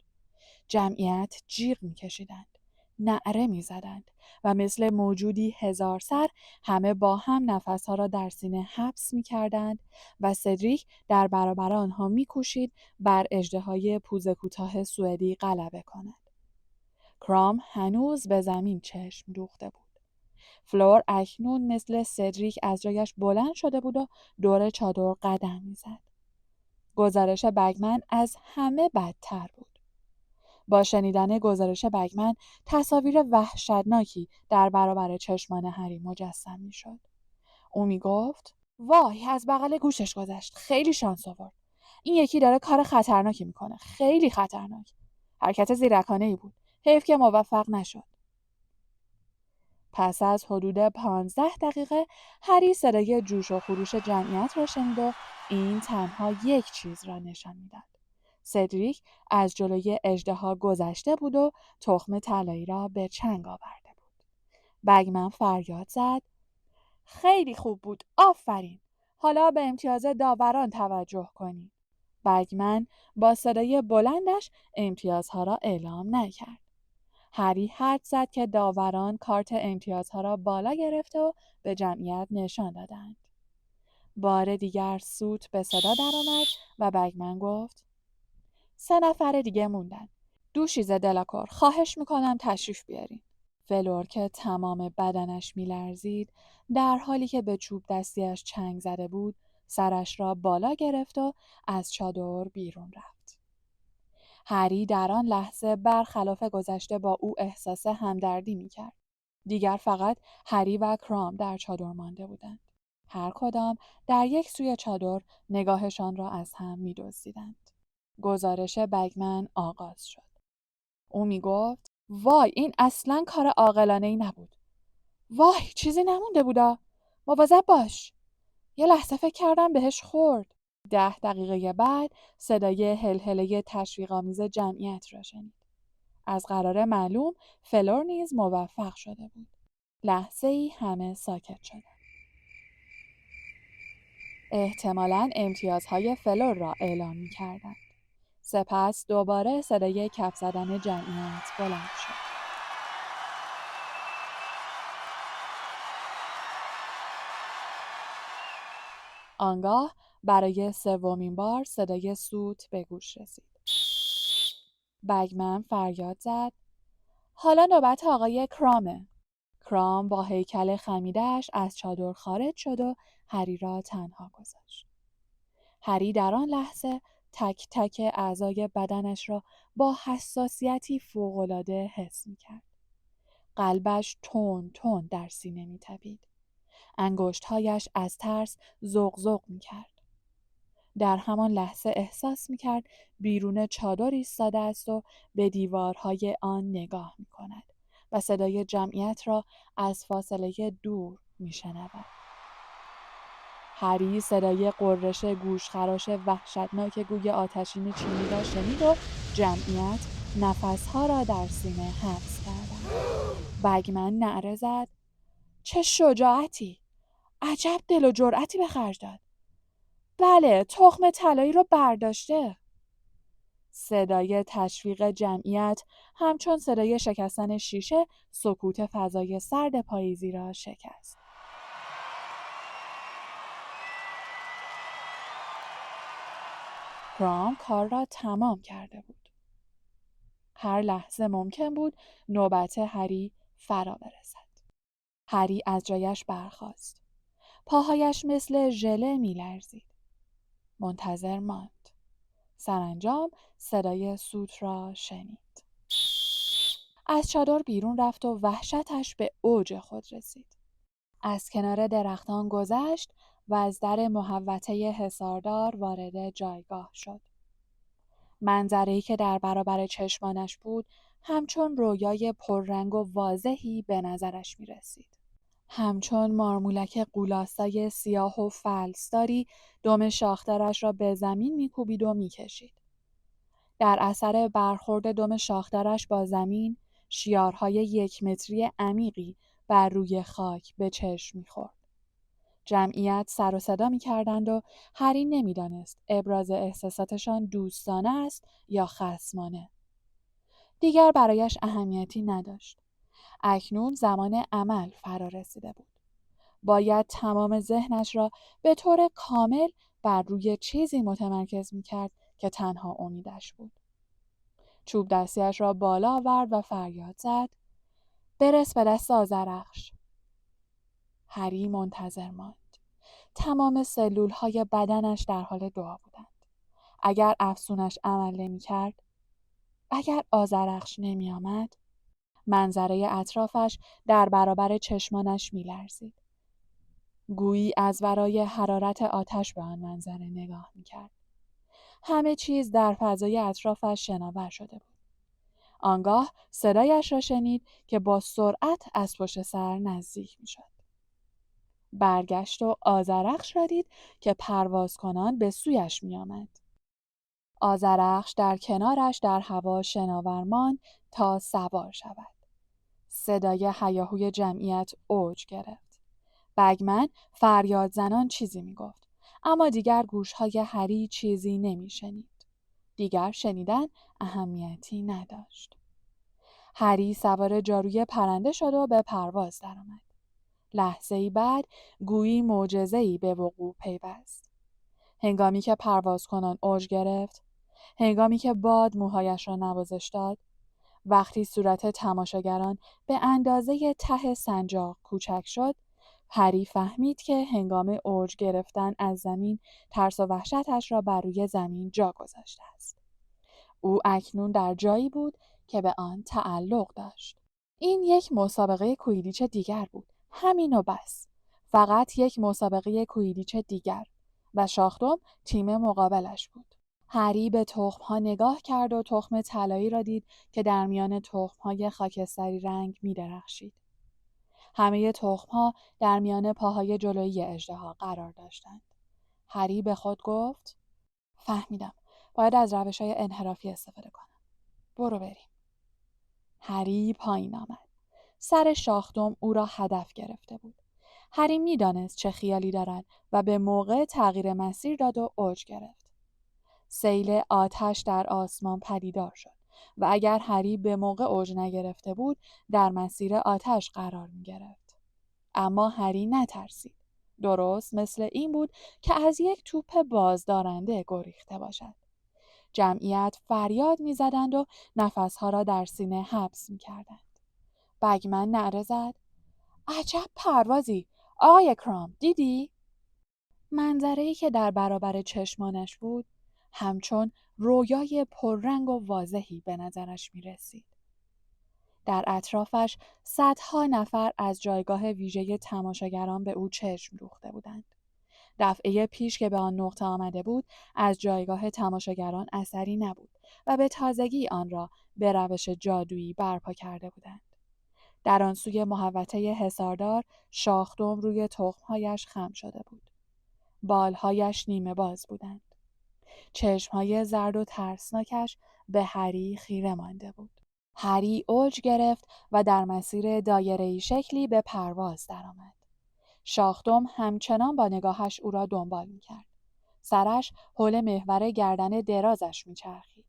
جمعیت جیغ می‌کشیدند، نعره می‌زدند و مثل موجودی هزار سر همه با هم نفسها را در سینه حبس می‌کردند و سدریک در برابر آنها می‌کوشید بر اژدهای پوزه کوتاه سوئدی غلبه کند. کرام هنوز به زمین چشم دوخته بود. فلور اکنون مثل سدریک از جایش بلند شده بود و دور چادر قدم می‌زد. گزارش بگمن از همه بدتر بود. با شنیدن گزارش بگمن تصاویر وحشتناکی در برابر چشمان هری مجسم می‌شد. او می‌گفت وای، از بغل گوشش گذشت. خیلی شانس آورد. این یکی داره کار خطرناکی می‌کنه. خیلی خطرناک. حرکت زیرکانه‌ای بود. حیف که موفق نشد. پس از حدود 15 دقیقه هری صدای جوش و خروش جمعیت را شنید و این تنها یک چیز را نشان می‌داد. سدریک از جلوی اژدها گذشته بود و تخم طلایی را به چنگ آورده بود. بگمن فریاد زد خیلی خوب بود، آفرین. حالا به امتیاز داوران توجه کنید. بگمن با صدای بلندش امتیازها را اعلام نکرد. هری حدس زد که داوران کارت امتیازها را بالا گرفته و به جمعیت نشان دادند. بار دیگر سوت به صدا درآمد و بگمن گفت 3 نفر دیگه موندن. دوشیزه دلاکور، خواهش میکنم تشریف بیارین. فلور که تمام بدنش میلرزید در حالی که به چوب دستیش چنگ زده بود سرش را بالا گرفت و از چادر بیرون رفت. هری در آن لحظه برخلاف گذشته با او احساس همدردی میکرد. دیگر فقط هری و کرام در چادر مانده بودند. هر کدام در یک سوی چادر نگاهشان را از هم می‌دزدیدند. گزارش بگمن آغاز شد. او میگفت وای، این اصلاً کار عاقلانه‌ای نبود. وای، چیزی نمونده بودا. مواظب باش. یه لحظه فکر کردم بهش خورد. 10 دقیقه بعد صدای هلهله تشویق‌آمیز جمعیت را شنید. از قرار معلوم فلور نیز موفق شده بود. لحظه‌ای همه ساکت شدند. احتمالاً امتیازهای فلور را اعلام می‌کردند. سپس دوباره صدای کف زدن جمعیت بلند شد. آنگاه برای 3مین بار صدای سوت به گوش رسید. بگمن فریاد زد حالا نوبت آقای کرامه. کرام با هیکل خمیده‌اش از چادر خارج شد و هری را تنها گذاشت. هری در آن لحظه تک تک اعضای بدنش را با حساسیتی فوق‌العاده حس می‌کرد. قلبش تون تون در سینه می‌تپید. انگشت‌هایش از ترس زغزغ می‌کرد. در همان لحظه احساس می‌کرد بیرون چادر ایستاده است و به دیوارهای آن نگاه می‌کند و صدای جمعیت را از فاصله دور می‌شنود. هری صدای قررش گوشخراش وحشتناک گوی آتشین چینی را شنید و جمعیت نفسها را در سینه حبس کردند. بگمن نعره زد چه شجاعتی! عجب دل و جرأتی به خرج داد. بله، تخم طلایی رو برداشته. صدای تشویق جمعیت همچون صدای شکستن شیشه سکوت فضای سرد پاییزی را شکست. کرام کار را تمام کرده بود. هر لحظه ممکن بود نوبت هری فرا برسد. هری از جایش برخاست. پاهایش مثل ژله می‌لرزید. منتظر ماند. سرانجام صدای سوت را شنید. از چادر بیرون رفت و وحشتش به اوج خود رسید. از کنار درختان گذشت و از در محوطه حصاردار وارد جایگاه شد. منظره‌ای که در برابر چشمانش بود همچون رویای پررنگ و واضحی به نظرش می رسید. همچون مارمولک قولاسای سیاه و فلسداری دم شاخدارش را به زمین می کوبید و می کشید. در اثر برخورد دم شاخدارش با زمین شیارهای 1 متری عمیقی بر روی خاک به چشم می خورد. جمعیت سر و صدا می‌کردند و هری نمی‌دانست ابراز احساساتشان دوستانه است یا خصمانه. دیگر برایش اهمیتی نداشت. اکنون زمان عمل فرا رسیده بود. باید تمام ذهنش را به طور کامل بر روی چیزی متمرکز می‌کرد که تنها امیدش بود. چوب دستیش را بالا آورد و فریاد زد: برس به دست آذرخش. هری منتظر ماند. تمام سلول‌های بدنش در حال دعا بودند. اگر افسونش عمل نمی‌کرد، اگر آذرخش نمی‌آمد، منظره اطرافش در برابر چشمانش می‌لرزید. گویی از ورای حرارت آتش به آن منظره نگاه می‌کرد. همه چیز در فضای اطرافش شناور شده بود. آنگاه صدایش را شنید که با سرعت از پشت سر نزدیک می‌شد. برگشت و آذرخش را دید که پرواز کنان به سویش می‌آمد. آذرخش در کنارش در هوا شناور ماند تا سوار شود. صدای هیاهوی جمعیت اوج گرفت. بگمن فریاد زنان چیزی می‌گفت، اما دیگر گوش‌های هری چیزی نمی‌شنید. دیگر شنیدن اهمیتی نداشت. هری سوار جاروی پرنده شد و به پرواز درآمد. لحظه‌ای بعد گویی معجزه‌ای به وقوع پیوست. هنگامی که پرواز کنان اوج گرفت، هنگامی که باد موهایش را نوازش داد، وقتی صورت تماشاگران به اندازه ته سنجاق کوچک شد، هری فهمید که هنگام اوج گرفتن از زمین ترس و وحشتش را بر روی زمین جا گذاشته است. او اکنون در جایی بود که به آن تعلق داشت. این یک مسابقه کویدیچ دیگر بود. همین و بس. فقط یک مسابقه کویدیچ دیگر و شاخدم تیم مقابلش بود. هری به تخم‌ها نگاه کرد و تخم طلایی را دید که در میان تخم‌های خاکستری رنگ می‌درخشید. همه تخم‌ها در میان پاهای جلویی اژدها قرار داشتند. هری به خود گفت: فهمیدم. باید از روش‌های انحرافی استفاده کنم. برو بریم. هری پایین آمد. سر شاخدم او را هدف گرفته بود. هری می‌دانست چه خیالی دارد و به موقع تغییر مسیر داد و اوج گرفت. سیل آتش در آسمان پدیدار شد و اگر هری به موقع اوج نگرفته بود در مسیر آتش قرار می گرفت. اما هری نترسید. درست مثل این بود که از یک توپ بازدارنده گریخته باشد. جمعیت فریاد می زدند و نفسها را در سینه حبس می کردند. بگمن نعره زد: عجب پروازی! آقای کرام دیدی؟ منظره‌ای که در برابر چشمانش بود همچون رویای پررنگ و واضحی به نظرش می رسید. در اطرافش صدها نفر از جایگاه ویژه تماشاگران به او چشم دوخته بودند. دفعه پیش که به آن نقطه آمده بود از جایگاه تماشاگران اثری نبود و به تازگی آن را به روش جادویی برپا کرده بودند. در آن سوی محوطه حصاردار شاخدم روی تخم‌هایش خم شده بود. بالهایش نیمه باز بودند. چشمهای زرد و ترسناکش به هری خیره مانده بود. هری اوج گرفت و در مسیر دایره‌ای شکلی به پرواز درآمد. شاخدم همچنان با نگاهش او را دنبال می‌کرد. سرش حول محور گردن درازش می‌چرخید.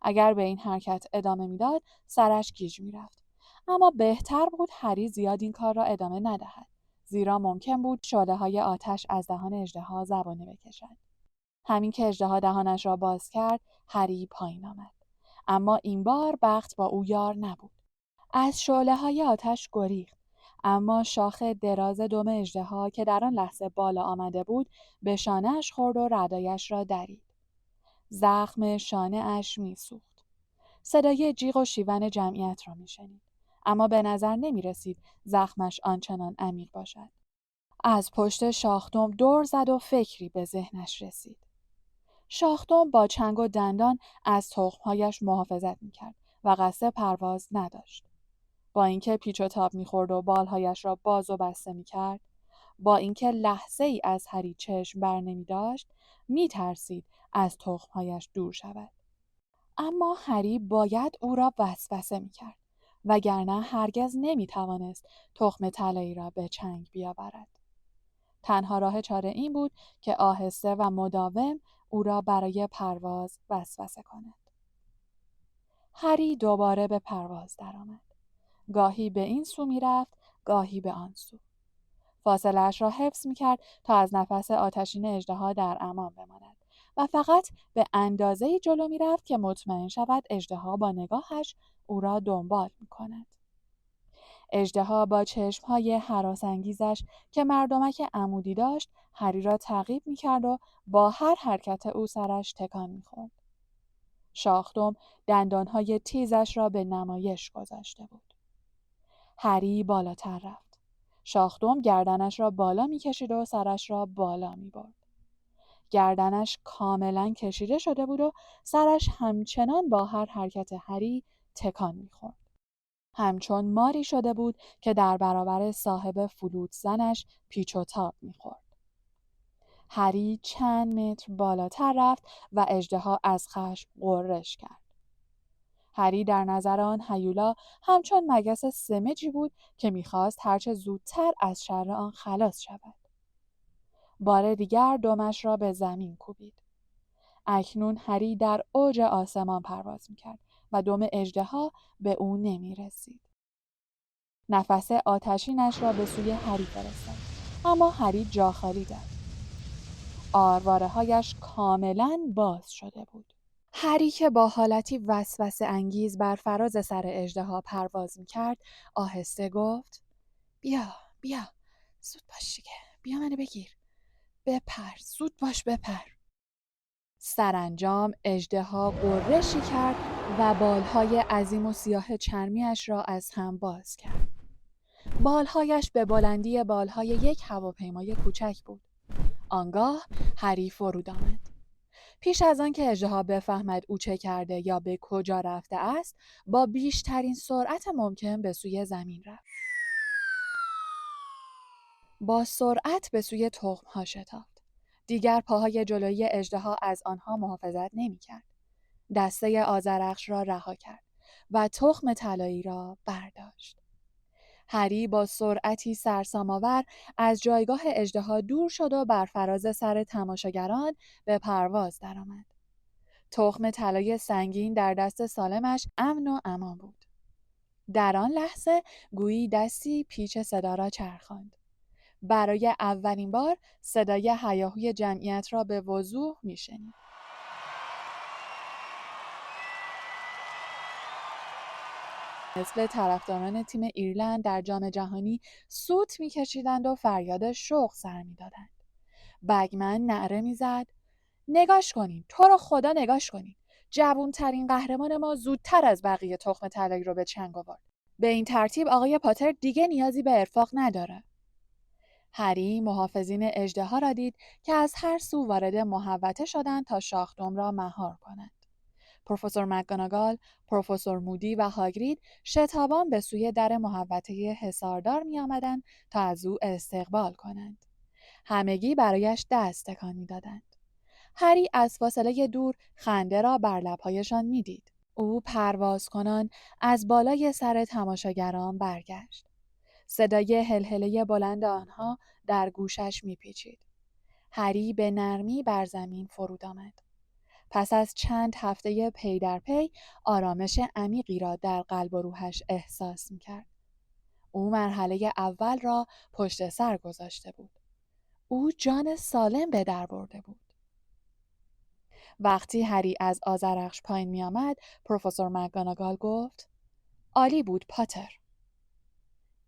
اگر به این حرکت ادامه می‌داد، سرش گیج می‌رفت. اما بهتر بود هری زیاد این کار را ادامه ندهد، زیرا ممکن بود شعله‌های آتش از دهان اژدها زبانه بکشند. همین که اژدها دهانش را باز کرد، هری پایین آمد. اما این بار بخت با او یار نبود. از شعله‌های آتش گریخت، اما شاخ دراز دم اژدها که در آن لحظه بالا آمده بود، به شانه‌اش خورد و ردایش را درید. زخم شانه‌اش می‌سوخت. صدای جیغ و شیون جمعیت را می‌شنید، اما به نظر نمی‌رسید زخمش آنچنان عمیق باشد. از پشت شاخدم دور زد و فکری به ذهنش رسید. شاخدم با چنگ و دندان از تخم‌هایش محافظت می‌کرد و قصد پرواز نداشت. با اینکه پیچ و تاب می‌خورد و بالهایش را باز و بسته می‌کرد، با اینکه لحظه‌ای از هری چشم بر نمی‌داشت، می‌ترسید از تخم‌هایش دور شود. اما هری باید او را وسوسه می‌کرد، وگرنه هرگز نمی‌توانست تخم طلایی را به چنگ بیاورد. تنها راه چاره این بود که آهسته و مداوم او را برای پرواز وسوسه کند. هری دوباره به پرواز درآمد. گاهی به این سو می‌رفت، گاهی به آن سو. فاصله‌اش را حفظ می‌کرد تا از نفس آتشین اژدها در امان بماند و فقط به اندازه‌ای جلو می‌رفت که مطمئن شود اژدها با نگاهش او را دنبال می‌کند. اژدها با چشم‌های هراس‌انگیزش که مردمک عمودی داشت، هری را تعقیب می‌کرد و با هر حرکت او سرش تکان می‌خورد. شاخدم دندان‌های تیزش را به نمایش گذاشته بود. هری بالاتر رفت. شاخدم گردنش را بالا می‌کشید و سرش را بالا می‌برد. گردنش کاملاً کشیده شده بود و سرش همچنان با هر حرکت هری تکان می‌خورد. همچون ماری شده بود که در برابر صاحب فلوت زنش پیچ و تاب می‌خورد. هری چند متر بالاتر رفت و اژدها از خشم غرش کرد. هری در نظر آن هیولا همچون مگس سمجی بود که می‌خواست هرچه زودتر از شر آن خلاص شود. بار دیگر دمش را به زمین کوبید. اکنون هری در اوج آسمان پرواز می‌کرد و دم اژدها به او نمی‌رسید. نفس آتشینش را به سوی هری فرستاد، اما هری جا خالی داد. آرواره‌هایش کاملاً باز شده بود. هری که با حالتی وسوسه انگیز بر فراز سر اژدها پرواز می‌کرد، آهسته گفت: بیا، زود باش دیگه، بیا منو بگیر. بپر، زود باش بپر. سرانجام اژدها غرشی کرد و بالهای عظیم و سیاه چرمیش را از هم باز کرد. بالهایش به بلندی بالهای یک هواپیمای کوچک بود. آنگاه هری فرود آمد. پیش از آن که اژدها بفهمد او چه کرده یا به کجا رفته است، با بیشترین سرعت ممکن به سوی زمین رفت. با سرعت به سوی تخم‌ها شتافت. دیگر پاهای جلویی اژدها از آنها محافظت نمی‌کرد. دسته آذرخش را رها کرد و تخم طلایی را برداشت. هری با سرعتی سرسام‌آور از جایگاه اژدها دور شد و بر فراز سر تماشاگران به پرواز درآمد. تخم طلای سنگین در دست سالمش امن و امان بود. در آن لحظه گویی دستی پیچ صدا را چرخاند. برای اولین بار صدای هیاهوی جمعیت را به وضوح می‌شنید. مثل طرفداران تیم ایرلند در جام جهانی سوت می‌کشیدند و فریاد شوق سر می‌دادند. بگمن نعره می‌زد: نگاش کنین، تو رو خدا نگاش کنین. جوان‌ترین قهرمان ما زودتر از بقیه تخم طلایی رو به چنگ آورد. به این ترتیب آقای پاتر دیگه نیازی به ارفاق نداره. هری محافظین اژدها را دید که از هر سو وارد محوطه شدند تا شاخدم را مهار کنند. پروفسور مکگوناگال، پروفسور مودی و هاگرید شتابان به سوی در محوطه حصاردار می آمدند تا از او استقبال کنند. همگی برایش دست تکان می دادند. هری از فاصله دور خنده را بر لب‌هایشان می‌دید. او پرواز کنان از بالای سر تماشاگران برگشت. صدای هلهله بلند آنها در گوشش می‌پیچید. هری به نرمی بر زمین فرود آمد. پس از چند هفته پی در پی آرامش عمیقی را در قلب و روحش احساس می‌کرد. او مرحله اول را پشت سر گذاشته بود. او جان سالم به در برده بود. وقتی هری از آذرخش پایین می آمد، پروفسور مکگوناگال گفت: عالی بود پاتر.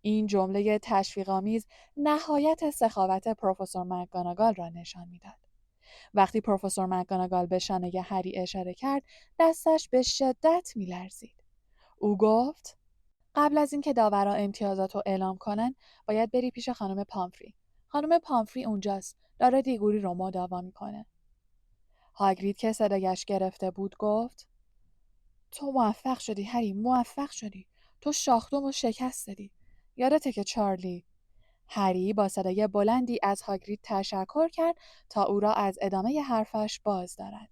این جمله تشویق‌آمیز نهایت سخاوت پروفسور مکگوناگال را نشان می‌داد. وقتی پروفسور مکگوناگال به شانه هری اشاره کرد، دستش به شدت می‌لرزید. او گفت: قبل از اینکه داورا امتیازات رو اعلام کنن، باید بری پیش خانم پامفری. خانم پامفری اونجاست. داره دیگوری رو مداوا می‌کنه. هاگرید که صدایش گرفته بود گفت: تو موفق شدی هری، موفق شدی. تو شاخدم رو شکست دادی. یادته که چارلی؟ هری با صدای بلندی از هاگرید تشکر کرد تا او را از ادامه حرفش باز دارد.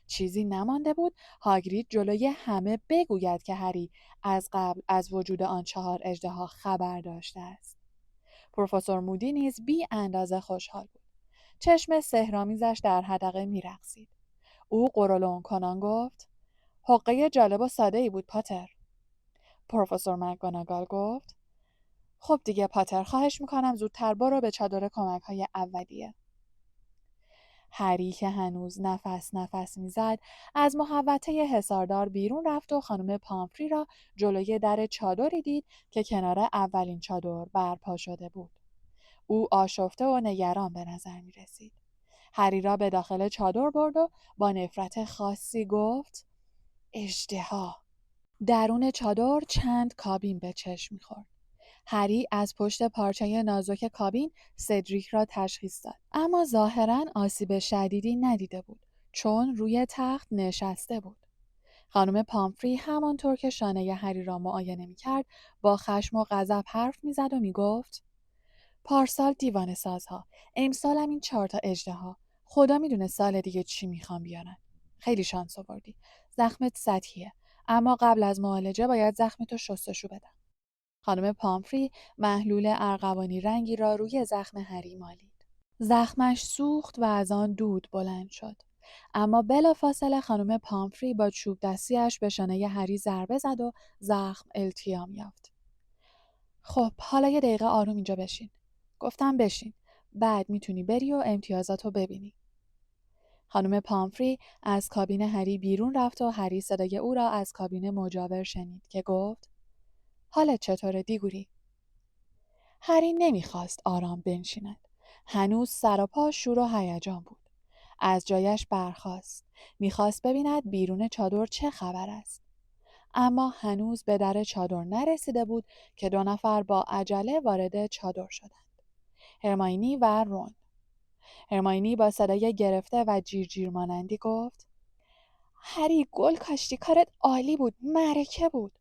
چیزی نمانده بود هاگرید جلوی همه بگوید که هری از قبل از وجود آن 4 اژدها خبر داشته است. پروفسور مودی نیز بی اندازه خوشحال بود. چشم سحرآمیزش در حدقه می‌رقصید. او قرولند کنان گفت: حقه جالب و ساده‌ای بود پاتر. پروفسور مکگوناگال گفت: خب دیگه پاتر، خواهش میکنم زودتر برو به چادر کمک‌های اولیه. هری که هنوز نفس میزد از محوطه حصاردار بیرون رفت و خانم پامفری را جلوی در چادری دید که کنار اولین چادر برپا شده بود. او آشفته و نگران به نظر می رسید. هری را به داخل چادر برد و با نفرت خاصی گفت: اژدها. درون چادر چند کابین به چشم می‌خورد. هری از پشت پارچه نازک کابین سدریک را تشخیص داد، اما ظاهراً آسیب شدیدی ندیده بود چون روی تخت نشسته بود. خانم پامفری همانطور که شانه هری را معاینه می‌کرد با خشم و غضب حرف می‌زد و می‌گفت: پارسال دیوانه سازها، امسال هم این 4 تا اژدها. خدا میدونه سال دیگه چی میخوام بیارن. خیلی شانس آوردی. زخمت سطحیه، اما قبل از معالجه باید زخمتو شستشو بدم. خانم پامفری محلول ارغوانی رنگی را روی زخم هری مالید. زخمش سوخت و از آن دود بلند شد. اما بلافاصله خانم پامفری با چوب دستیش به شانه هری ضربه زد و زخم التیام یافت. خب حالا یه دقیقه آروم اینجا بشین. گفتم بشین. بعد میتونی بری و امتیازاتو ببینی. خانم پامفری از کابین هری بیرون رفت و هری صدای او را از کابین مجاور شنید که گفت: حالت چطوره دیگوری؟ هری نمیخواست آرام بنشیند. هنوز سر و پا شور و هیجان بود. از جایش برخاست. میخواست ببیند بیرون چادر چه خبر است. اما هنوز به در چادر نرسیده بود که 2 نفر با عجله وارد چادر شدند. هرماینی و رون. هرماینی با صدای گرفته و جیرجیر مانندی گفت: هری گل کاشتی، کارت عالی بود، معرکه بود.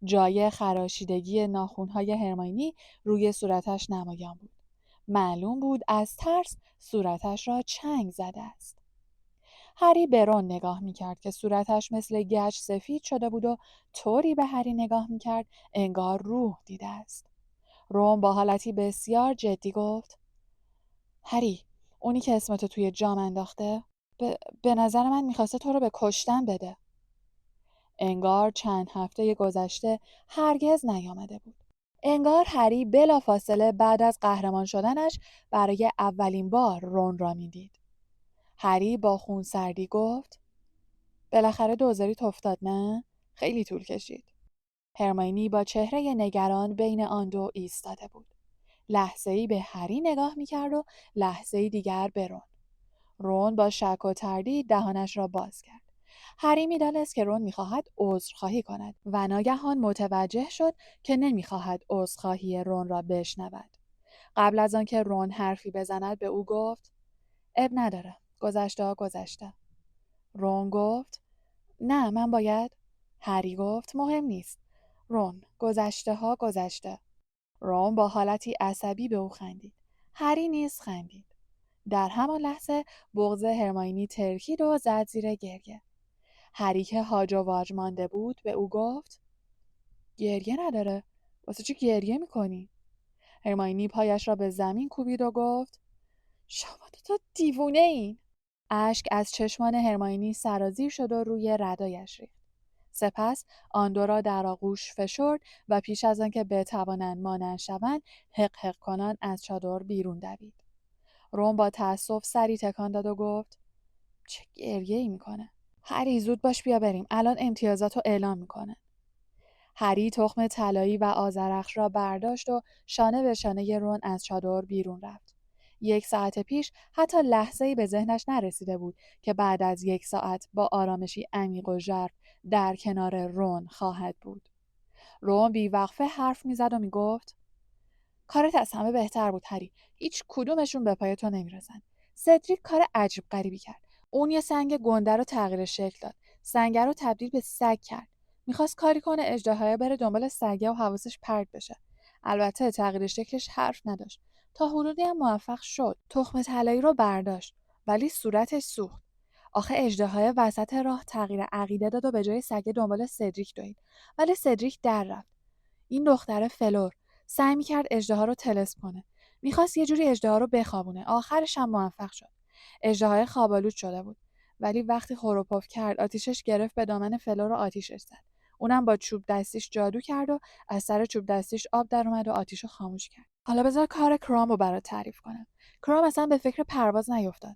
جای خراشیدگی ناخن‌های هرماینی روی صورتش نمایان بود. معلوم بود از ترس صورتش را چنگ زده است. هری به رون نگاه می‌کرد که صورتش مثل گچ سفید شده بود و طوری به هری نگاه می‌کرد انگار روح دیده است. رون با حالتی بسیار جدی گفت: هری، اونی که اسمتو توی جام انداخته به نظر من می‌خواسته تو رو به کشتن بده. انگار چند هفته گذشته هرگز نیامده بود. انگار هری بلافاصله بعد از قهرمان شدنش برای اولین بار رون را می‌دید. هری با خونسردی گفت: بالاخره دوزاریت افتاد نه؟ خیلی طول کشید. هرماینی با چهره نگران بین آن دو ایستاده بود. لحظه‌ای به هری نگاه می‌کرد و لحظه‌ای دیگر به رون. رون با شک و تردید دهانش را باز کرد. هری می‌دانست که رون می‌خواهد عذرخواهی کند و ناگهان متوجه شد که نمی‌خواهد عذرخواهی رون را بشنود. قبل از آنکه رون حرفی بزند به او گفت: اب نداره، گذشته گذشته. رون گفت: نه من باید. هری گفت: مهم نیست. رون، گذشته ها گذشته. رون با حالتی عصبی به او خندید. هری نیز خندید. در همان لحظه بغض هرماینی ترکید و زد زیر گریه. هری که هاج و واج مانده بود به او گفت: گریه نداره. واسه چی گریه میکنی؟ هرماینی پایش را به زمین کوبید و گفت: شما دوتا دیوونه این. اشک از چشمان هرماینی سرازیر شد و روی ردایش ریخت. سپس آن دو را در آغوش فشرد و پیش از آنکه بتوانند مانع شوند حق حق کنان از چادر بیرون دوید. رون با تأسف سری تکان داد و گفت: چه گریه‌ای میکنه؟ هری زود باش بیا بریم، الان امتیازاتو اعلام میکنه. هری تخم طلایی و آذرخش را برداشت و شانه به شانه رون از چادر بیرون رفت. 1 ساعت پیش حتی لحظه‌ای به ذهنش نرسیده بود که بعد از 1 ساعت با آرامشی عمیق و ژرف در کنار رون خواهد بود. رون بیوقفه حرف میزد و میگفت: کارت از همه بهتر بود هری. هیچ کدومشون به پای تو نمیرسن. سدریک کار عجیب غریبی کرد. اون یه سنگ گنده رو تغییر شکل داد. سنگ رو تبدیل به سگ کرد. میخواست کاری کنه اژدها بره دنبال سگه و حواسش پرت بشه. البته تغییر شکلش حرف نداشت. تا حدودی هم موفق شد. تخم طلایی رو برداشت ولی صورتش سوخت. آخه اژدهای وسط راه تغییر عقیده داد و به جای سگه دنبال سدریک دوید. ولی سدریک در رفت. این دختر فلور سعی میکرد اژدها رو طلسم کنه. میخواست یه جوری اژدها رو بخوابونه. آخرش هم موفق شد. اژدهای خواب‌آلود شده بود. ولی وقتی خروپف کرد، آتیشش گرفت به دامن فلور و آتیشش زد. اونم با چوب دستیش جادو کرد و از سر چوب دستیش آب در اومد و آتیشو خاموش کرد. حالا بذار کار کرام رو برات تعریف کنم. کرام اصلا به فکر پرواز نیفتاد.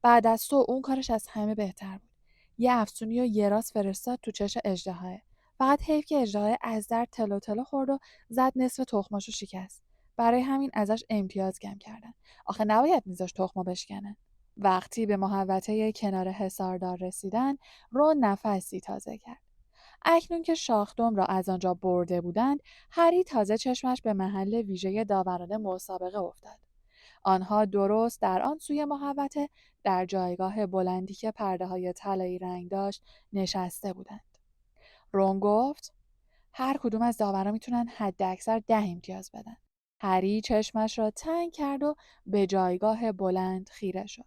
بعد از تو اون کارش از همه بهتر بود. یه افسونی و یه راست فرستاد تو چش اژدها. فقط حیف که اژدها از در تلو تلو خورد و زد نصف تخماشو شکست. برای همین ازش امتیاز کم کردن. آخه نباید میذاش تخمو بشکنه. وقتی به محوطه کنار حصاردار رسیدن، رون نفسی تازه کرد. اکنون که شاخدم را از آنجا برده بودند، هری تازه چشمش به محل ویژه داوران مسابقه افتاد. آنها درست در آن سوی محوطه در جایگاه بلندی که پرده‌های طلایی رنگ داشت نشسته بودند. رون گفت: هر کدوم از داورا میتونن حد اکثر 10 امتیاز بدن. هری چشمش را تنگ کرد و به جایگاه بلند خیره شد.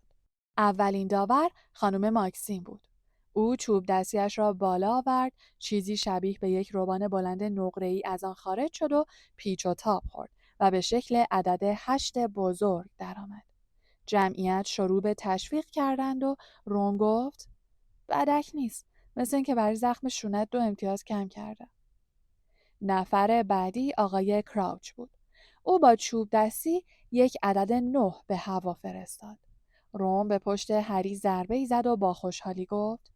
اولین داور خانم ماکسیم بود. او چوب دستیش را بالا آورد، چیزی شبیه به یک روبان بلند نقره‌ای از آن خارج شد و پیچ و تاب خورد و به شکل عدد 8 بزرگ درآمد. جمعیت شروع به تشویق کردند و رون گفت: بدک نیست. مثل اینکه برای زخم شونت 2 امتیاز کم کرده. نفر بعدی آقای کراوچ بود. او با چوب دستی یک عدد 9 به هوا فرستاد. رون به پشت هری ضربه‌ای زد و با خوشحالی گفت: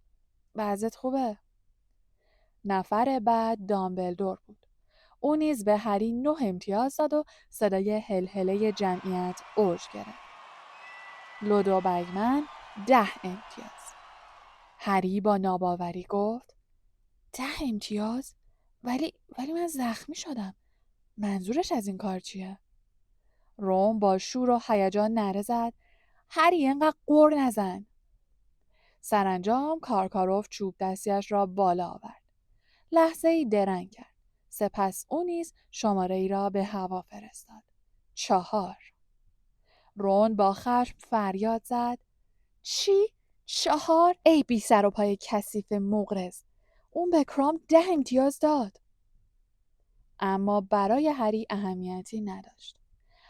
وضعت خوبه؟ نفر بعد دامبلدور بود. او نیز به هری 9 امتیاز داد و صدای هلهله جمعیت اوج گرفت. لودو بگمن 10 امتیاز. هری با ناباوری گفت: 10 امتیاز؟ ولی من زخمی شدم. منظورش از این کار چیه؟ رون با شور و هیجان نعره زد: هری اینقدر غر نزن. سرانجام کارکاروف چوب دستیش را بالا آورد. لحظه ای درنگ کرد. سپس او نیز شماره ای را به هوا فرستاد. 4. رون با خشم فریاد زد: چی؟ 4؟ ای بی سر و پای کثیف مغرض! اون به کرام 10 امتیاز داد. اما برای هری اهمیتی نداشت.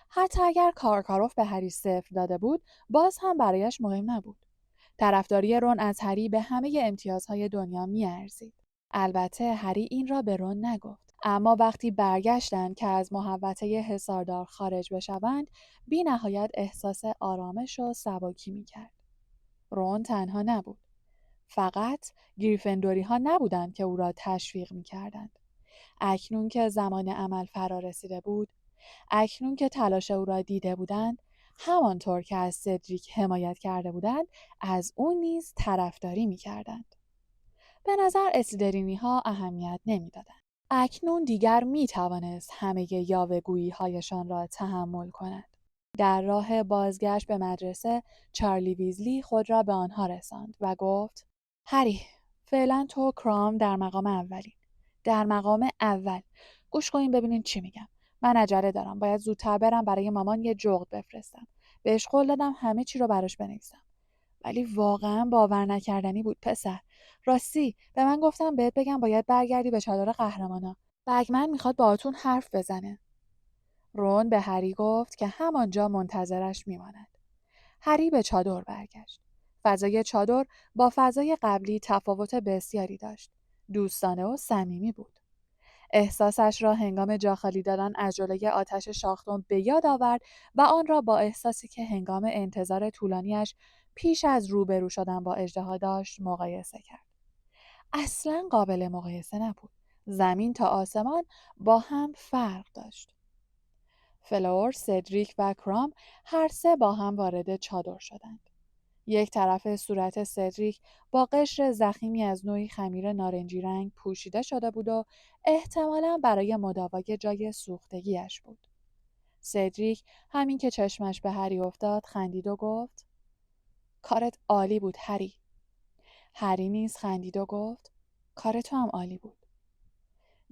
حتی اگر کارکاروف به هری 0 داده بود، باز هم برایش مهم نبود. طرفداری رون از هری به همه امتیازهای دنیا می‌ارزید. البته هری این را به رون نگفت. اما وقتی برگشتند که از محوطه حصاردار خارج بشوند، بی نهایت احساس آرامش و سبکی می‌کرد. رون تنها نبود. فقط گریفندوری ها نبودند که او را تشویق می‌کردند. اکنون که زمان عمل فرا رسیده بود، اکنون که تلاش او را دیده بودند، همانطور که از سدریک حمایت کرده بودند، از او نیز طرفداری می‌کردند. به نظر اسلیدرینی ها اهمیت نمی‌دادند. اکنون دیگر می‌توانست همه یاوه‌گویی هایشان را تحمل کند. در راه بازگشت به مدرسه، چارلی ویزلی خود را به آنها رساند و گفت: هری، فعلا تو کرام در مقام اولین. در مقام اول. گوش کنین ببینین چی میگم. من عجله دارم. باید زودتر برم برای مامان یه جغد بفرستم. بهش قول دادم همه چی رو براش بنویسم. ولی واقعا باور نکردنی بود پسر. راستی به من گفتم بهت بگم باید برگردی به چادر قهرمانا. بگمن میخواد باهاتون حرف بزنه. رون به هری گفت که همانجا منتظرش میماند. هری به چادر برگشت. فضای چادر با فضای قبلی تفاوت بسیاری داشت. دوستانه و صمیمی بود. احساسش را هنگام جا خالی دادن از جلوی آتش شاخدم به یاد آورد و آن را با احساسی که هنگام انتظار طولانیش پیش از روبرو شدن با اژدها داشت مقایسه کرد. اصلاً قابل مقایسه نبود. زمین تا آسمان با هم فرق داشت. فلور، سدریک و کرام هر سه با هم وارد چادر شدند. یک طرف صورت سدریک با قشر ضخیمی از نوعی خمیر نارنجی رنگ پوشیده شده بود و احتمالاً برای مداوای جای سوختگیش بود. سدریک همین که چشمش به هری افتاد خندید و گفت: کارت عالی بود هری. هری نیز خندید و گفت: کار تو هم عالی بود.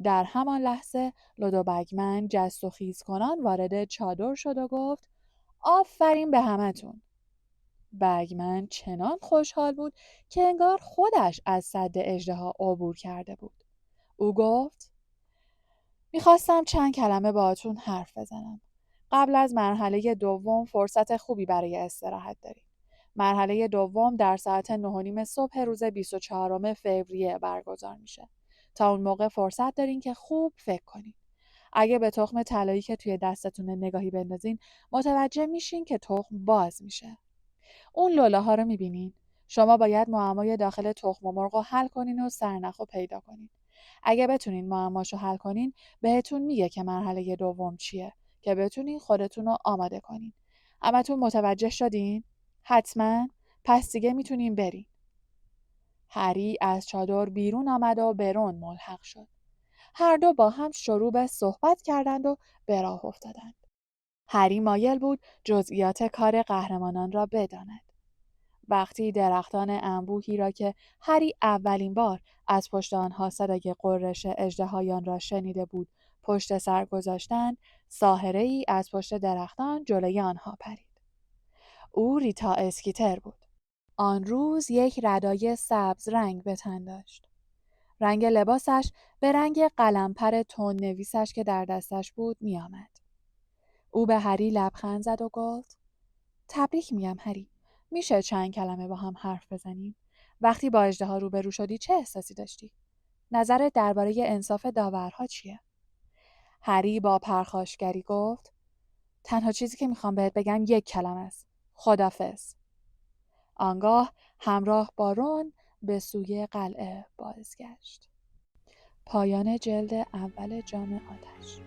در همان لحظه لودو بگمن جست و خیز کنان وارد چادر شد و گفت: آفرین به همتون. بگمن چنان خوشحال بود که انگار خودش از سد اژدها عبور کرده بود. او گفت: میخواستم چند کلمه باهاتون حرف بزنم. قبل از مرحله دوم فرصت خوبی برای استراحت داریم. مرحله دوم در ساعت 9:30 صبح روز 24 فوریه برگزار میشه. تا اون موقع فرصت دارین که خوب فکر کنین. اگه به تخم طلایی که توی دستتون نگاهی بندازین متوجه میشین که تخم باز میشه. اون لوله ها رو میبینین؟ شما باید معمای داخل تخم مرغ رو حل کنین و سرنخ رو پیدا کنین. اگه بتونین معماشو حل کنین بهتون میگه که مرحله دوم چیه که بتونین خودتون رو آماده کنین. همتون متوجه شدین؟ حتما؟ پس دیگه میتونین برین. هری از چادر بیرون آمد و به رون ملحق شد. هر دو با هم شروع به صحبت کردند و به راه افتادند. هری مایل بود جزئیات کار قهرمانان را بداند. وقتی درختان انبوهی را که هری اولین بار از پشت آنها صدای غرش اژدهایان را شنیده بود پشت سر گذاشتند، ساحره‌ای از پشت درختان جلوی آنها پرید. او ریتا اسکیتر بود. آن روز یک ردای سبز رنگ به تن داشت. رنگ لباسش به رنگ قلمپر تندنویسش که در دستش بود می آمد. او به هری لبخند زد و گفت: تبریک میگم هری. میشه چند کلمه با هم حرف بزنیم؟ وقتی با اژدها روبرو شدی چه احساسی داشتی؟ نظرت درباره انصاف داورها چیه؟ هری با پرخاشگری گفت: تنها چیزی که میخوام بهت بگم یک کلمه است. خدافظ. آنگاه همراه با رون به سوی قلعه بازگشت. پایان جلد اول جام آتش.